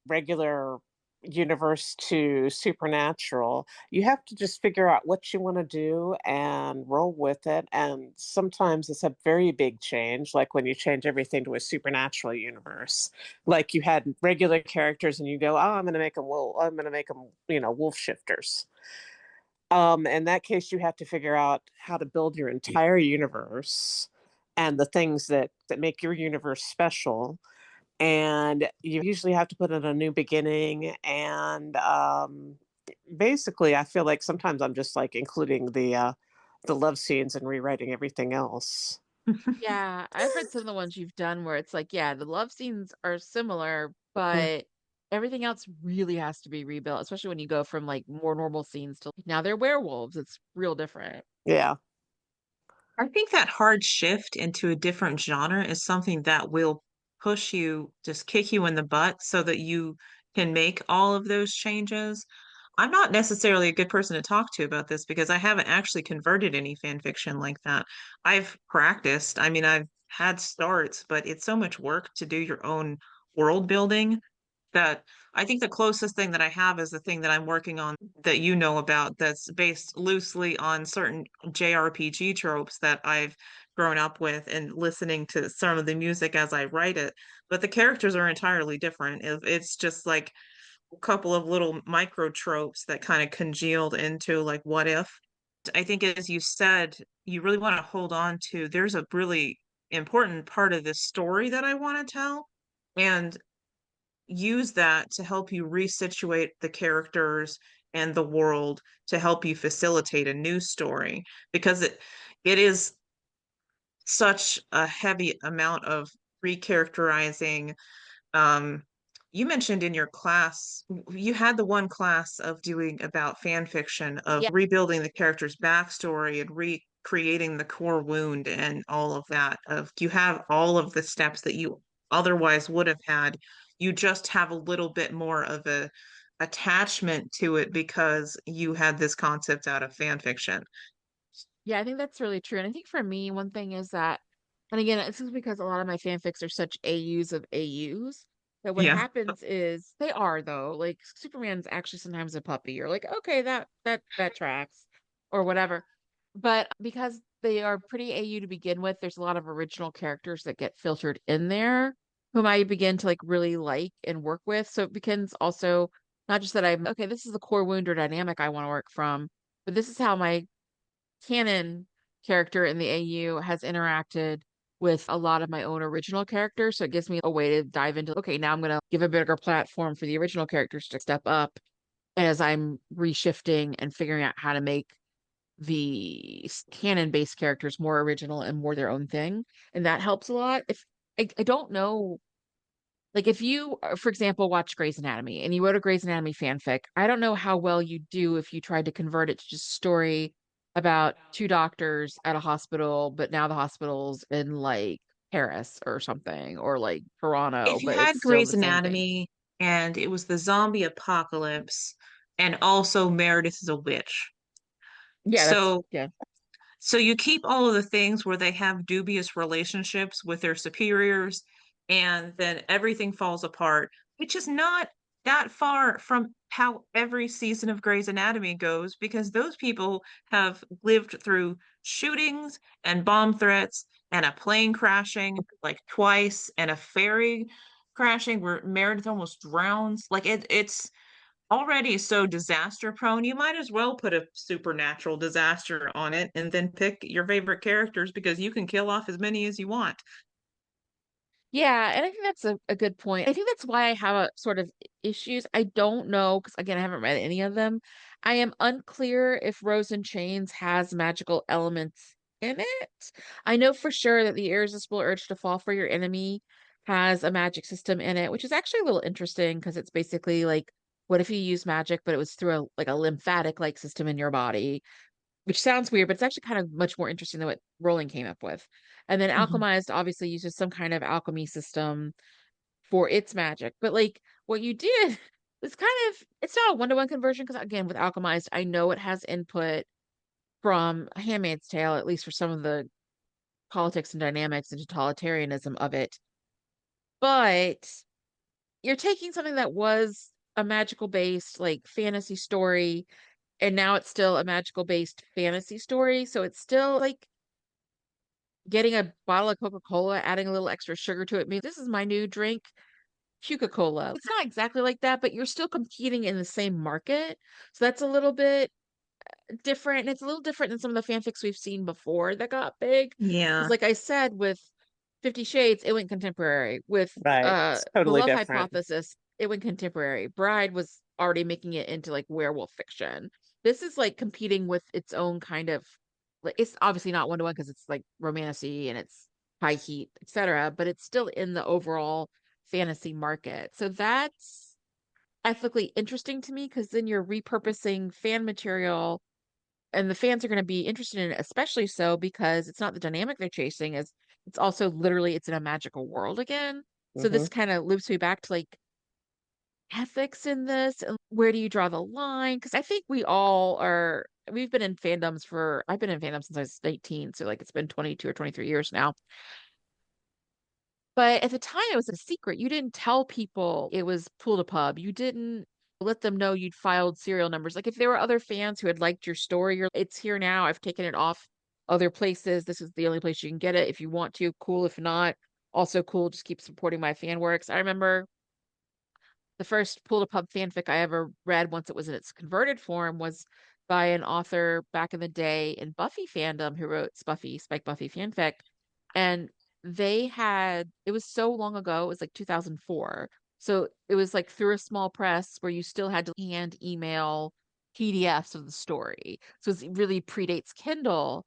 regular universe to supernatural. You have to just figure out what you want to do and roll with it. And sometimes it's a very big change, like when you change everything to a supernatural universe. Like you had regular characters and you go, oh, I'm going to make them wolf. I'm going to make them, wolf shifters. In that case, you have to figure out how to build your entire universe and the things that make your universe special. And you usually have to put in a new beginning. And basically, I feel like sometimes I'm just like including the love scenes and rewriting everything else. Yeah, I've read some of the ones you've done where it's like, yeah, the love scenes are similar, but everything else really has to be rebuilt, especially when you go from like more normal scenes to now they're werewolves. It's real different. Yeah. I think that hard shift into a different genre is something that will push you, just kick you in the butt so that you can make all of those changes. I'm not necessarily a good person to talk to about this because I haven't actually converted any fan fiction like that. I've practiced. I mean, I've had starts, but it's so much work to do your own world building that I think the closest thing that I have is the thing that I'm working on that you know about that's based loosely on certain JRPG tropes that I've grown up with and listening to some of the music as I write it. But the characters are entirely different. It's just like a couple of little micro tropes that kind of congealed into like what if. I think as you said, you really want to hold on to there's a really important part of this story that I want to tell. And use that to help you resituate the characters and the world to help you facilitate a new story because it is such a heavy amount of recharacterizing. um, you mentioned in your class, you had the one class of doing about fan fiction, of Yeah. rebuilding the character's backstory and recreating the core wound and all of that. Of you have all of the steps that you otherwise would have had. You just have a little bit more of a attachment to it because you had this concept out of fan fiction. Yeah, I think that's really true. And I think for me, one thing is that, and again, this is because a lot of my fanfics are such AUs of AUs, that what Yeah. happens is they are though, like Superman's actually sometimes a puppy. You're like, okay, that tracks or whatever. But because they are pretty AU to begin with, there's a lot of original characters that get filtered in there whom I begin to like really like and work with. So it becomes also not just that I'm okay, this is the core wound or dynamic I want to work from, but this is how my canon character in the AU has interacted with a lot of my own original characters. So it gives me a way to dive into, okay, now I'm going to give a bigger platform for the original characters to step up as I'm reshifting and figuring out how to make the canon based characters more original and more their own thing. And that helps a lot. If I don't know, like if you, for example, watch Grey's Anatomy and you wrote a Grey's Anatomy fanfic, I don't know how well you do if you tried to convert it to just a story about two doctors at a hospital, but now the hospital's in like Paris or something, or like Toronto, If you but it's had still Grey's the same thing. Anatomy and it was the zombie apocalypse and also Meredith is a witch. Yeah, that's So yeah. so you keep all of the things where they have dubious relationships with their superiors, and then everything falls apart, which is not that far from how every season of Grey's Anatomy goes, because those people have lived through shootings and bomb threats and a plane crashing like twice and a ferry crashing where Meredith almost drowns. Like it's already so disaster prone, you might as well put a supernatural disaster on it and then pick your favorite characters because you can kill off as many as you want. Yeah, and I think that's a good point. I think that's why I have a sort of issues. I don't know, because again, I haven't read any of them. I am unclear if Rose in Chains has magical elements in it. I know for sure that the irresistible urge to fall for your enemy has a magic system in it, which is actually a little interesting because it's basically like, what if you use magic, but it was through a like a lymphatic like system in your body, which sounds weird, but it's actually kind of much more interesting than what Rowling came up with. And then Mhm. Alchemized obviously uses some kind of alchemy system for its magic. But like what you did is kind of it's not a one-to-one conversion because again with Alchemized, I know it has input from Handmaid's Tale, at least for some of the politics and dynamics and totalitarianism of it. But you're taking something that was a magical based like fantasy story and now it's still a magical based fantasy story. So it's still like getting a bottle of Coca-Cola, adding a little extra sugar to it means this is my new drink, Coca-Cola. It's not exactly like that, but you're still competing in the same market. So that's a little bit different, and it's a little different than some of the fanfics we've seen before that got big. Because, Yeah, like I said, with 50 Shades, it went contemporary. With Right. It's The totally Love different. Hypothesis, it went contemporary. Bride was already making it into like werewolf fiction. This is like competing with its own kind of like, it's obviously not one to one because it's like romantasy and it's high heat, etc. But it's still in the overall fantasy market. So that's ethically interesting to me because then you're repurposing fan material and the fans are going to be interested in it, especially so because it's not the dynamic they're chasing, as it's also literally it's in a magical world again. So Hmm. this kind of loops me back to like ethics in this and where do you draw the line? Because I think we've been in fandoms for I've been in fandom since I was 18, so like it's been 22 or 23 years now. But at the time, it was a secret. You didn't tell people it was Pool to Pub. You didn't let them know you'd filed serial numbers. Like if there were other fans who had liked your story, it's here now. I've taken it off other places. This is the only place you can get it. If you want to, cool. If not, also cool. Just keep supporting my fan works. I remember the first Pool to Pub fanfic I ever read once it was in its converted form was by an author back in the day in Buffy fandom who wrote Spuffy, Spike Buffy fanfic. And it was so long ago, it was like 2004. So it was like through a small press where you still had to hand email PDFs of the story. So it really predates Kindle,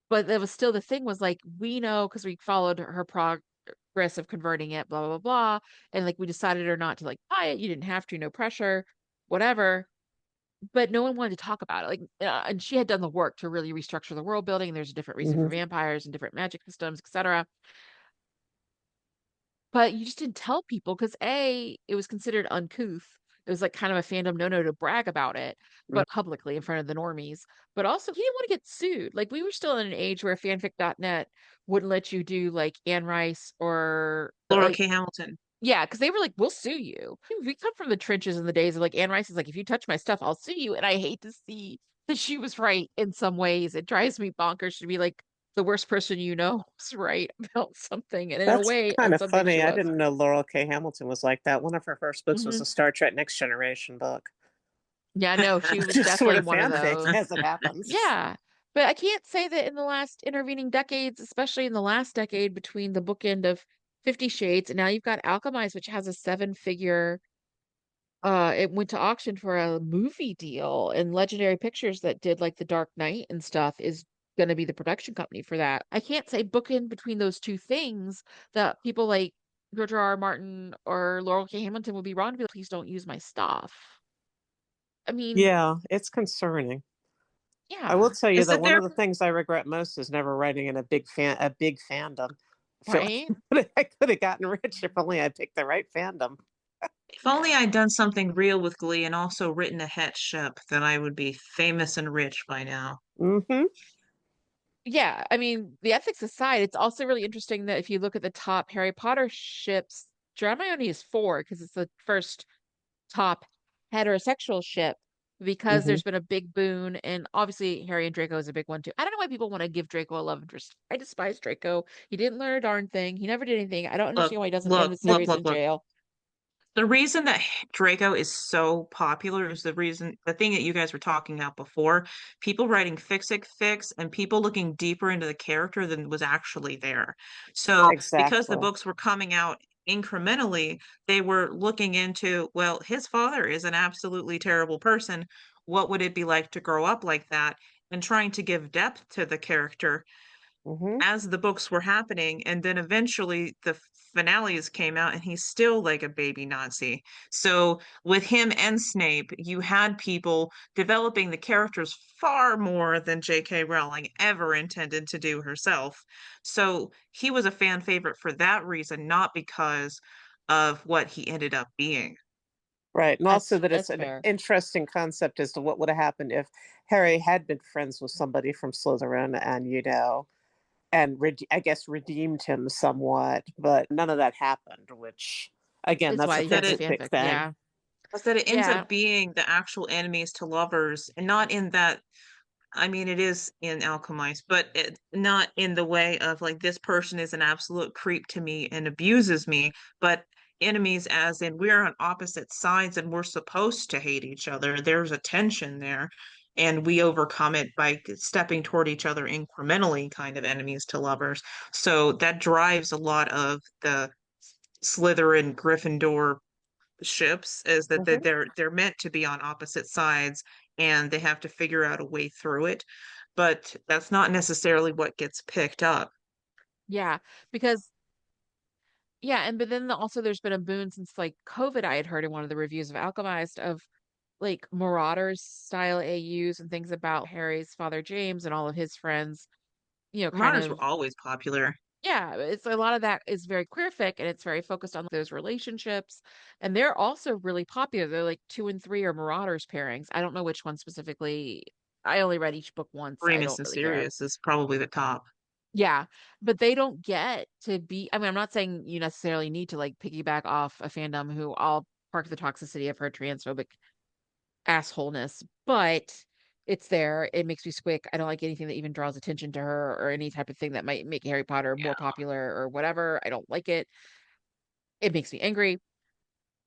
but that was still the thing was like, we know because we followed her progress of converting it, blah, blah, blah. And like we decided or not to like buy it. You didn't have to, no pressure, whatever. But no one wanted to talk about it. Like, and she had done the work to really restructure the world building. There's a different reason for Hmm. vampires and different magic systems, etc. But you just didn't tell people because A, it was considered uncouth. It was like kind of a fandom no-no to brag about it, but publicly in front of the normies. But also, he didn't want to get sued. Like we were still in an age where fanfic.net wouldn't let you do like Anne Rice or Laura like K. Hamilton. yeah, because they were like, we'll sue you. We come from the trenches in the days of like Anne Rice is like, if you touch my stuff, I'll sue you. And I hate to see that she was right in some ways. It drives me bonkers to be like the worst person you know is right about something. And in a That's way, kind on of some things she funny. I was. didn't know Laurel K. Hamilton was like that. One of her first books was Hmm. a Star Trek Next Generation book. Yeah, no, she was Just sort definitely of one of fanfic those. as it happens. Yeah. But I can't say that in the last intervening decades, especially in the last decade between the bookend of 50 Shades and now you've got Alchemized, which has a seven-figure it went to auction for a movie deal, and Legendary Pictures that did like The Dark Knight and stuff is going to be the production company for that. I can't say bookend between those two things that people like George R. R. Martin or Laurel K. Hamilton would be wrong to be like, please don't use my stuff. I mean, Yeah, it's concerning. I will yeah, tell you Is that it one there? of the things I regret most is never writing in a big fandom. I feel right? like I could have gotten rich if only I picked the right fandom. If only Yeah. I'd done something real with Glee and also written a het ship, then I would be famous and rich by now. Hmm. Yeah, I mean, the ethics aside, it's also really interesting that if you look at the top Harry Potter ships, Dramione is four because it's the first top heterosexual ship because Hmm. there's been a big boon and obviously Harry and Draco is a big one too. I don't know why people want to give Draco a love interest. I despise Draco. He didn't learn a darn thing. He never did anything. I don't Look, understand why he doesn't end look, the look, series look, in look. jail. The reason that Draco is so popular is the thing that you guys were talking about before, people writing fics and people looking deeper into the character than was actually there. So, because the Exactly. books were coming out incrementally, they were looking into, well, his father is an absolutely terrible person. What would it be like to grow up like that? And trying to give depth to the character Hmm. as the books were happening, and then eventually the finales came out and he's still like a baby Nazi. So with him and Snape, you had people developing the characters far more than J.K. Rowling ever intended to do herself. So he was a fan favorite for that reason, not because of what he ended up being. Right. And also That's that it's that's an fair. interesting concept as to what would have happened if Harry had been friends with somebody from Slytherin and, and I guess redeemed him somewhat, but none of that happened, which again, It's that's why a you have That the it fanfic fanfic. thing. Yeah. was that it ends Yeah. up being the actual enemies to lovers, and not in that. I mean, it is in Alchemist, but not in the way of like this person is an absolute creep to me and abuses me, but enemies as in we're on opposite sides and we're supposed to hate each other. There's a tension there. and we overcome it by stepping toward each other incrementally, kind of enemies to lovers. So that drives a lot of the Slytherin, Gryffindor ships, is that Mhm. they're meant to be on opposite sides and they have to figure out a way through it. But that's not necessarily what gets picked up. Yeah, because yeah, and but then also there's been a boon since like COVID. I had heard in one of the reviews of Alchemized of like Marauders style AUs and things about Harry's father James and all of his friends, kind Mars of. were always popular. Yeah, it's a lot of that is very queerfic and it's very focused on those relationships. And they're also really popular. They're like 2 and 3 are Marauders pairings. I don't know which one specifically. I only read each book once. I Remus don't and really care. Sirius is probably the top. Yeah, but they don't get to be. I mean, I'm not saying you necessarily need to like piggyback off a fandom who all park the toxicity of her transphobic assholeness, but it's there. It makes me squick. I don't like anything that even draws attention to her or any type of thing that might make Harry Potter more Yeah. popular or whatever. I don't like it. It makes me angry.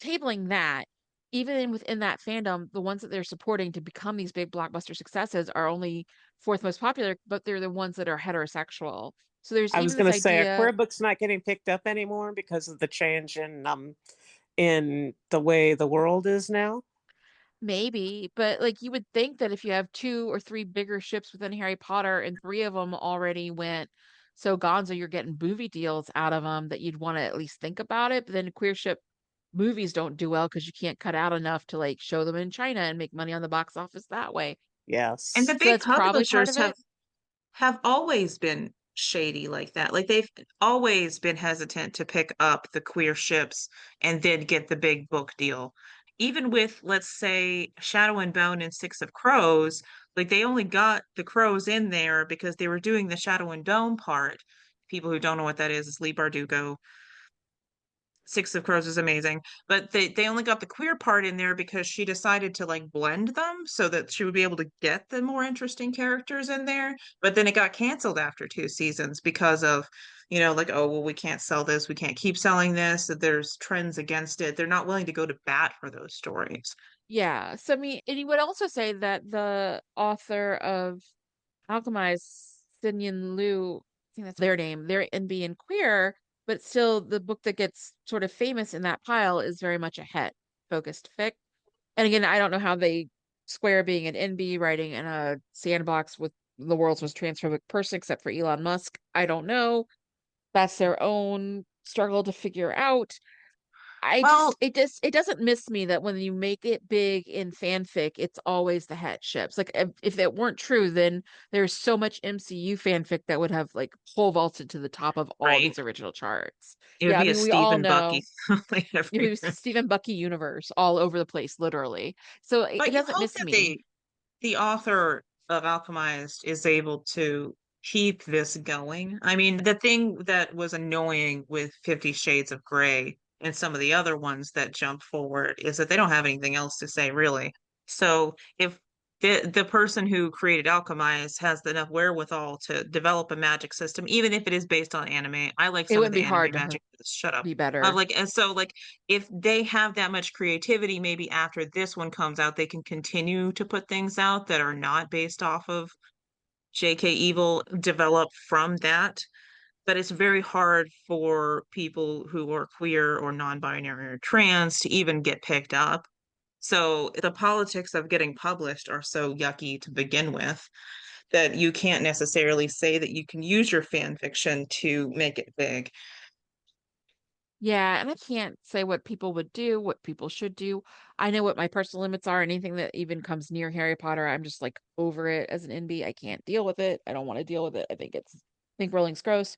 Tabling that, even within that fandom, the ones that they're supporting to become these big blockbuster successes are only fourth most popular, but they're the ones that are heterosexual. So there's I was even going this to say, are idea. queer books not getting picked up anymore because of the change in the way the world is now? Maybe, but like you would think that if you have 2 or 3 bigger ships within Harry Potter and 3 of them already went so gonzo, you're getting movie deals out of them that you'd want to at least think about it. But then queer ship movies don't do well because you can't cut out enough to like show them in China and make money on the box office that way. And the Yes. So big that's probably part publishers of it. have always been shady like that. Like they've always been hesitant to pick up the queer ships and then get the big book deal. Even with, let's say, Shadow and Bone and Six of Crows, like they only got the crows in there because they were doing the Shadow and Bone part. People who don't know what that is Lee Bardugo. Six of Crows is amazing, but they only got the queer part in there because she decided to like blend them so that she would be able to get the more interesting characters in there. But then it got canceled after 2 seasons because of, like, oh, well, we can't sell this, we can't keep selling this. There's trends against it. They're not willing to go to bat for those stories. Yeah. So I mean, and you would also say that the author of Alchemized, Sinyan Liu, I think that's their name. They're in being queer, but still the book that gets sort of famous in that pile is very much a het focused fic. And again, I don't know how they square being an NB writing in a sandbox with the world's most transphobic person, except for Elon Musk. I don't know. That's their own struggle to figure out. Well, It doesn't miss me that when you make it big in fanfic, it's always the het ships. Like if that weren't true, then there's so much MCU fanfic that would have like pole vaulted to the top of all right. these original charts. It would Yeah, I be a mean we all Stephen Bucky know like it was everywhere. Stephen Bucky universe all over the place, literally. So it But you doesn't hope miss that me. the author of Alchemized is able to keep this going. I mean, the thing that was annoying with 50 Shades of Grey and some of the other ones that jump forward is that they don't have anything else to say, really. So if the person who created Alchemized has enough wherewithal to develop a magic system, even if it is based on anime, I like It some of wouldn't the be anime hard to magic. Shut up. be better. And so like if they have that much creativity, maybe after this one comes out, they can continue to put things out that are not based off of JK Evil, develop from that. But it's very hard for people who are queer or non-binary or trans to even get picked up. So the politics of getting published are so yucky to begin with that you can't necessarily say that you can use your fan fiction to make it big. Yeah, and I can't say what people would do, what people should do. I know what my personal limits are. Anything that even comes near Harry Potter, I'm just like over it as an NB. I can't deal with it. I don't want to deal with it. I think Rowling's gross.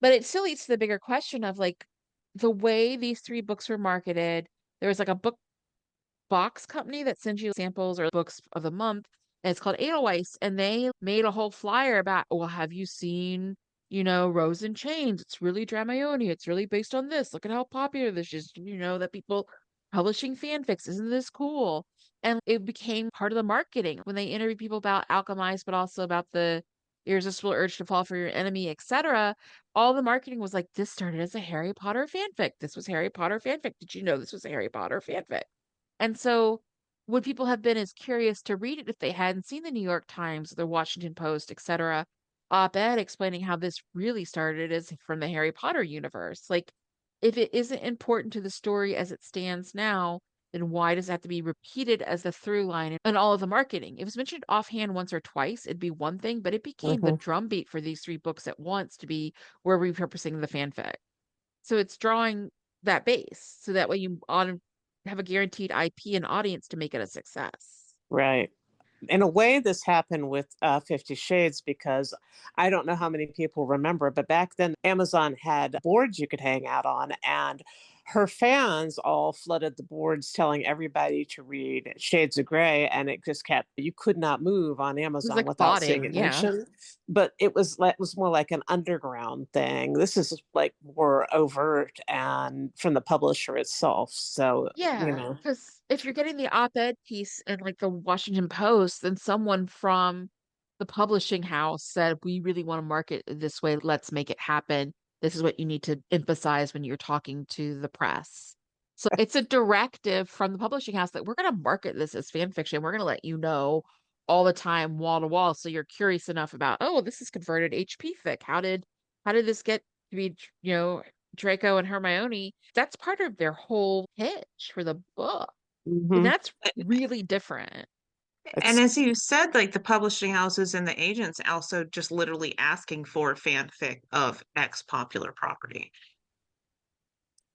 But it still leads to the bigger question of like the way these 3 books were marketed. There was like a book box company that sends you samples or books of the month. And it's called Edelweiss. And they made a whole flyer about, well, have you seen, Rose in Chains? It's really Dramione. It's really based on this. Look at how popular this is, that people publishing fanfics. Isn't this cool? And it became part of the marketing when they interviewed people about Alchemized, but also about the irresistible urge to fall for your enemy, etc. All the marketing was like, this started as a Harry Potter fanfic. This was Harry Potter fanfic. Did you know this was a Harry Potter fanfic? And so would people have been as curious to read it if they hadn't seen the New York Times, the Washington Post, etc., op-ed explaining how this really started as from the Harry Potter universe? Like, if it isn't important to the story as it stands now, then why does it have to be repeated as the through line in all of the marketing? If it was mentioned offhand once or twice, it'd be one thing, but it became the Hmm. drumbeat for these three books at once to be we're repurposing the fanfic. So it's drawing that base so that way you have a guaranteed IP and audience to make it a success. Right. In a way, this happened with 50 Shades because I don't know how many people remember, but back then Amazon had boards you could hang out on, and her fans all flooded the boards telling everybody to read Shades of Grey, and it just kept, you could not move on It was Amazon like without seeing botting, it yeah. mentioned. But it was more like an underground thing. This is like more overt and from the publisher itself. So, Yeah, because if you're getting the op-ed piece in like the Washington Post, then someone from the publishing house said, we really want to market it this way. Let's make it happen. This is what you need to emphasize when you're talking to the press. So it's a directive from the publishing house that we're going to market this as fan fiction. We're going to let you know all the time, wall to wall. So you're curious enough about, oh, this is converted HP fic. How did this get to be, Draco and Hermione? That's part of their whole pitch for the book. And mhm. that's really different. And It's as you said, like the publishing houses and the agents also just literally asking for fanfic of X popular property.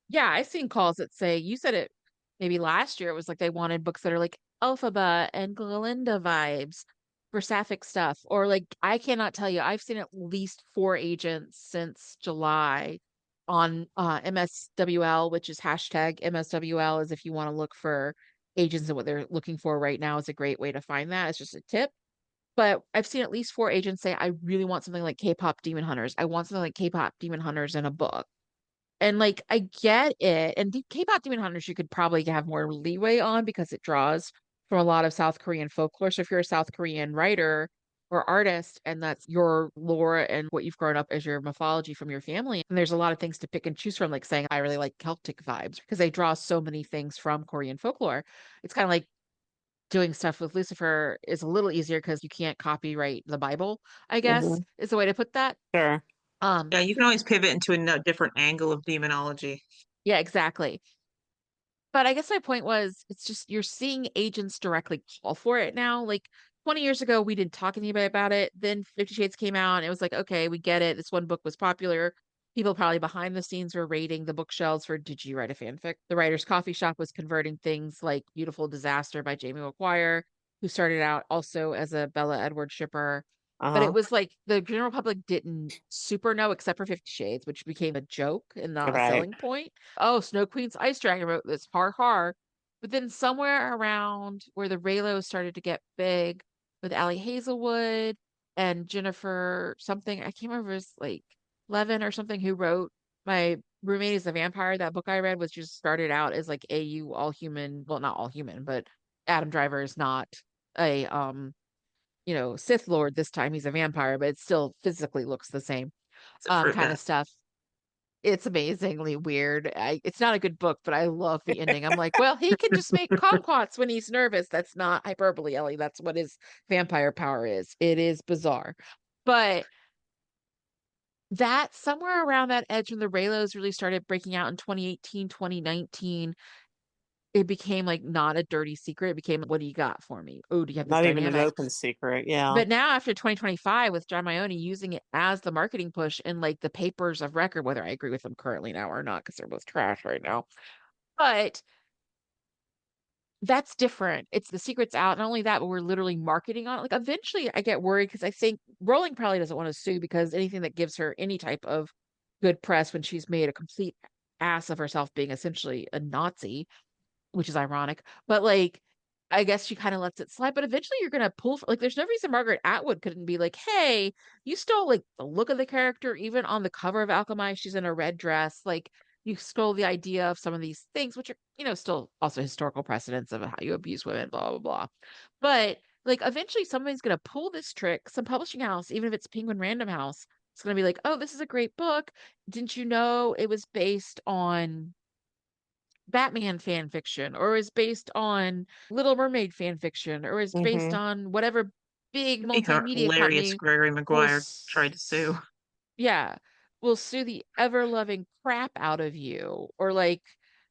Yeah, I've seen calls that say, you said it maybe last year, it was like they wanted books that are like Elphaba and Glinda vibes for sapphic stuff. Or like, I cannot tell you, I've seen at least four agents since July on MSWL, which is hashtag MSWL, is if you want to look for agents and what they're looking for right now is a great way to find that. It's just a tip. But I've seen at least four agents say, I really want something like K-pop Demon Hunters. I want something like K-pop Demon Hunters in a book. And like I get it. And K-pop Demon Hunters you could probably have more leeway on because it draws from a lot of South Korean folklore. So if you're a South Korean writer or artist and that's your lore and what you've grown up as your mythology from your family, and there's a lot of things to pick and choose from, like saying I really like Celtic vibes because they draw so many things from Korean folklore. It's kind of like doing stuff with Lucifer is a little easier because you can't copyright the Bible, I guess, mhm. is the way to put that. Sure. Um, Yeah, you can always pivot into a different angle of demonology. yeah, exactly. But I guess my point was, it's just you're seeing agents directly call for it now. Like 20 years ago, we didn't talk to anybody about it. Then 50 Shades came out, and it was like, okay, we get it. This one book was popular. People probably behind the scenes were raiding the bookshelves for, did you write a fanfic? The Writer's Coffee Shop was converting things like Beautiful Disaster by Jamie McGuire, who started out also as a Bella Edward shipper. But it Uh-huh. was like the general public didn't super know, except for 50 Shades, which became a joke and not a Right. selling point. Oh, Snow Queen's Ice Dragon wrote this, har har. But then somewhere around where the Raylos started to get big with Allie Hazelwood and Jennifer something, I can't remember, it was like Levin or something who wrote My Roommate is a Vampire. That book I read was just started out as like AU all human, well, not all human, but Adam Driver is not a Sith Lord this time. He's a vampire, but it still physically looks the same. It's a fruit Kind bat. of stuff. It's amazingly weird. It's not a good book, but I love the ending. I'm like, well, he can just make kumquats when he's nervous. That's not hyperbole, Ellie. That's what his vampire power is. It is bizarre. But that somewhere around that edge when the Raylos really started breaking out in 2018, 2019, it became like not a dirty secret. It became, what do you got for me? Oh, do you have this Not even an dynamic? open secret. Yeah. But now after 2025 with Dramione using it as the marketing push in like the papers of record, whether I agree with them currently now or not, because they're both trash right now. But that's different. It's the secret's out. Not only that, but we're literally marketing on it. Like eventually I get worried because I think Rowling probably doesn't want to sue because anything that gives her any type of good press when she's made a complete ass of herself being essentially a Nazi, which is ironic. But like, I guess she kind of lets it slide. But eventually, you're gonna pull like. There's no reason Margaret Atwood couldn't be like, "Hey, you stole like the look of the character, even on the cover of Alchemy. She's in a red dress. Like, you stole the idea of some of these things, which are still also historical precedents of how you abuse women, blah blah blah." But like, eventually, somebody's gonna pull this trick. Some publishing house, even if it's Penguin Random House, it's gonna be like, "Oh, this is a great book. Didn't you know it was based on Batman fan fiction, or is based on Little Mermaid fan fiction, or is based Hmm. on whatever big It'd be multimedia hilarious. company Gregory will, Maguire tried to sue. yeah, will sue the ever loving crap out of you. Or like,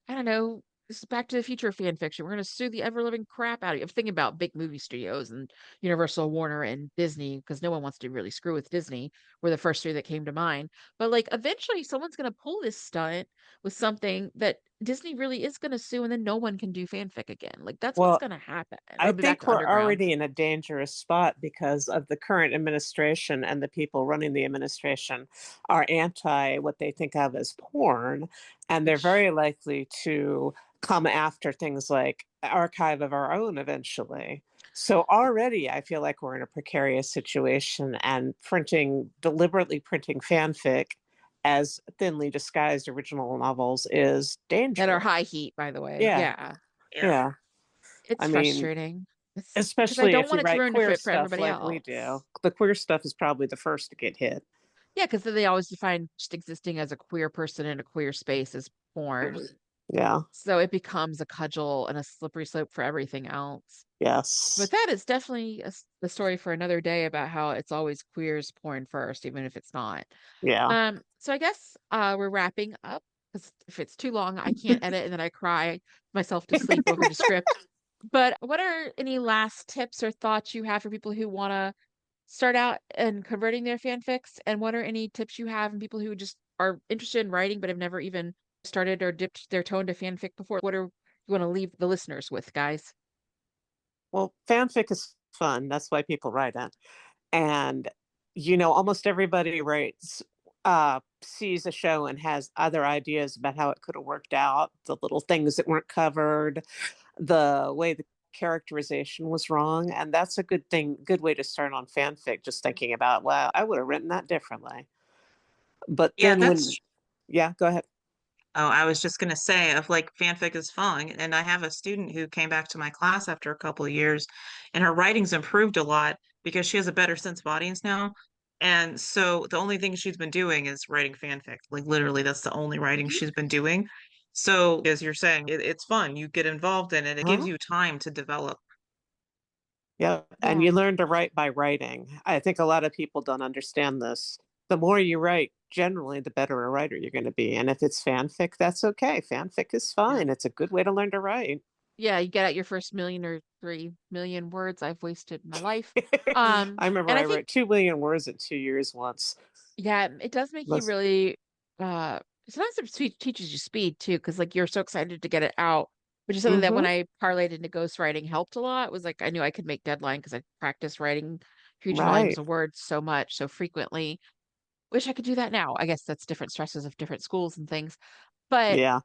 I don't know, this is Back to the Future fan fiction. We're going to sue the ever loving crap out of you. I'm thinking about big movie studios and Universal, Warner, and Disney, because no one wants to really screw with Disney, were the first three that came to mind. But like, eventually someone's going to pull this stunt with something that Disney really is going to sue, and then no one can do fanfic again. Like, that's what's Well, going to happen. I It'll be back think to we're underground. already in a dangerous spot because of the current administration, and the people running the administration are anti what they think of as porn. And they're Which very likely to come after things like Archive of Our Own eventually. So already I feel like we're in a precarious situation, and deliberately printing fanfic as thinly disguised original novels is that are dangerous. high heat, by the way. Yeah. Yeah. Yeah. Yeah. It's I mean, frustrating. It's because I especially don't if want you it to write ruin it queer for stuff everybody like we do. else. The queer stuff is probably the first to get hit. Yeah, because then they always define just existing as a queer person in a queer space as porn. Yeah. So it becomes a cudgel and a slippery slope for everything else. But Yes. that is definitely the story for another day about how it's always queer's porn first, even if it's not. Yeah. So I guess we're wrapping up because if it's too long, I can't edit and then I cry myself to sleep over the script. But what are any last tips or thoughts you have for people who want to start out and converting their fanfics? And what are any tips you have in people who just are interested in writing but have never even started or dipped their toe into fanfic before? What are you want to leave the listeners with, guys? Well, fanfic is fun. That's why people write it. And, almost everybody sees a show and has other ideas about how it could have worked out, the little things that weren't covered, the way the characterization was wrong. And that's a good way to start on fanfic, just thinking about, wow, I would have written that differently. But Yeah, then yeah, go ahead. oh, I was just gonna say of like fanfic is fun. And I have a student who came back to my class after a couple of years and her writing's improved a lot because she has a better sense of audience now. And so the only thing she's been doing is writing fanfic. Like literally that's the only writing Mhm. she's been doing. So as you're saying, it's fun. You get involved in it. It gives Huh? you time to develop. Yeah, and Yeah. you learn to write by writing. I think a lot of people don't understand this. The more you write, generally, the better a writer you're going to be. And if it's fanfic, that's okay. Fanfic is Yeah. fine. It's a good way to learn to write. Yeah, you get out your first million or 3 million words I've wasted in my life. I remember And I I think, wrote 2 million words in 2 years once. yeah, it does make you Most, really, uh, sometimes teaches you speed too, because like you're so excited to get it out, which is something that when mm-hmm. I parlayed into ghostwriting helped a lot. It was like I knew I could make deadline because I practiced writing huge volumes Right. of words so much, so frequently. Wish I could do that now. I guess that's different stresses of different schools and things. But Yeah.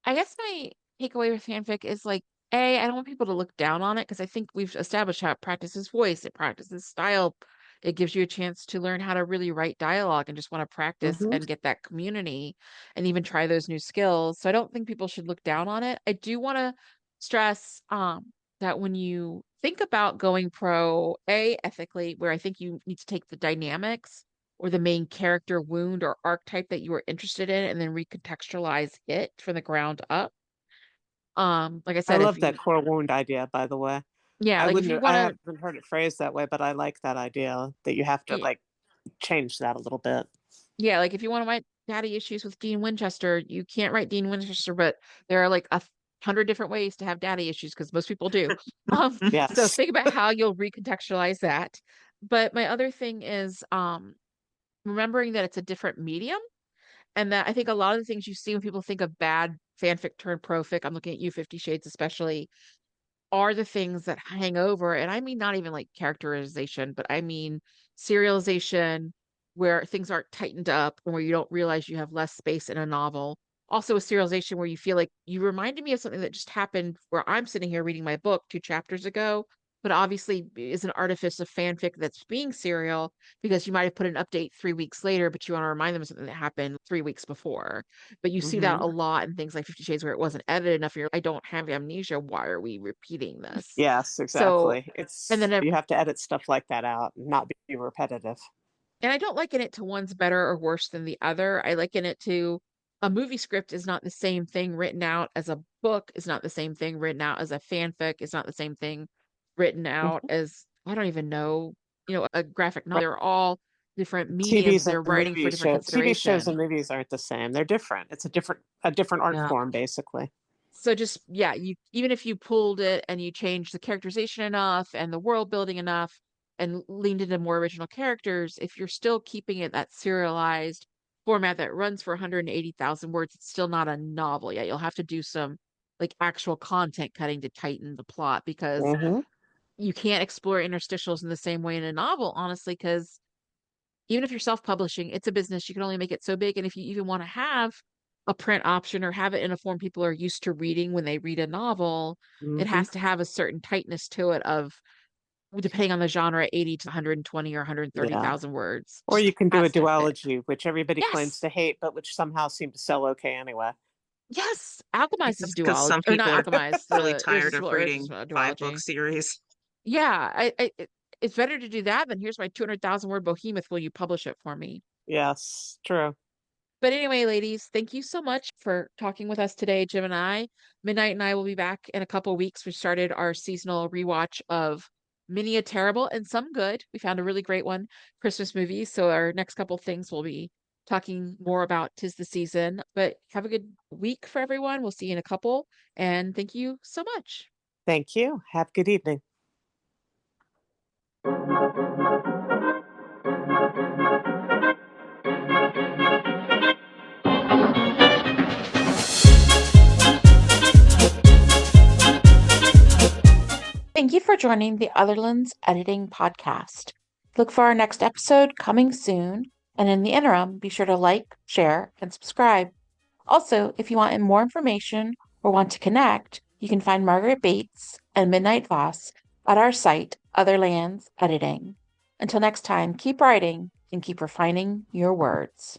I guess my takeaway with fanfic is like, A, I don't want people to look down on it because I think we've established how it practices voice, it practices style. It gives you a chance to learn how to really write dialogue and just want to practice Mm-hmm. and get that community and even try those new skills. So I don't think people should look down on it. I do want to stress that when you think about going pro, A, ethically, where I think you need to take the dynamics or the main character wound or archetype that you were interested in and then recontextualize it from the ground up. Like I I said, if love that you, core wound idea, by the way. yeah, like if you I want to, haven't heard it phrased that way, but I like that idea that you have to like change that a little bit. yeah, like if you want to write daddy issues with Dean Winchester, you can't write Dean Winchester, but there are like 100 different ways to have daddy issues because most people do. So Yes. think about how you'll recontextualize that. But my other thing is remembering that it's a different medium. And that I think a lot of the things you see when people think of bad fanfic turned profic, I'm looking at you, 50 Shades especially, are the things that hang over. And I mean, not even like characterization, but I mean serialization where things aren't tightened up and where you don't realize you have less space in a novel. Also, a serialization where you feel like you reminded me of something that just happened where I'm sitting here reading my book 2 chapters ago, but obviously is an artifice of fanfic that's being serial because you might have put an update 3 weeks later, but you want to remind them of something that happened 3 weeks before. But you see that Mm-hmm. a lot in things like 50 Shades where it wasn't edited enough. You're, I don't have amnesia. Why are we repeating this? Yes, So, exactly. and then, You have to edit stuff like that out and not be repetitive. and I don't liken it to one's better or worse than the other. I liken it to a movie script is not the same thing written out as a book, is not the same thing written out as a fanfic, is not the same thing written out Mhm. as, I don't even know, a graphic novel. Right. They're all different mediums. TVs and They're writing for movie different shows. TV shows consideration. and movies aren't the same. They're different. It's a different art Yeah. form, basically. So just, yeah, you even if you pulled it and you changed the characterization enough and the world building enough and leaned into more original characters, if you're still keeping it that serialized format that runs for 180,000 words, it's still not a novel yet. You'll have to do some like actual content cutting to tighten the plot because Hmm. you can't explore interstitials in the same way in a novel, honestly, because even if you're self-publishing, it's a business. You can only make it so big. And if you even want to have a print option or have it in a form people are used to reading when they read a novel, it Hmm. has to have a certain tightness to it of, depending on the genre, 80 to 120 or Yeah. 130,000 words. Or Just you can do a has to fit. duology, which everybody claims Yes. to hate, but which somehow seem to sell okay anyway. Yes. Alchemized is That's because duology, some or not people are Alchemized, really tired of reading irresistible five-book duology. series. Yeah. It's better to do that than here's my 200,000 word behemoth. Will you publish it for me? Yes, true. But anyway, ladies, thank you so much for talking with us today, Jim and I. Midnight and I will be back in a couple weeks. We started our seasonal rewatch of many a terrible and some good. We found a really great one, Christmas movies. So our next couple things we'll be talking more about 'tis the season. But have a good week for everyone. We'll see you in a couple. And thank you so much. Thank you. Have a good evening. Thank you for joining the Otherlands Editing Podcast. Look for our next episode coming soon. And in the interim, be sure to like, share, and subscribe. Also, if you want more information or want to connect, you can find Margaret Bates and Midnight Voss at our site, Otherlands Editing. Until next time, keep writing and keep refining your words.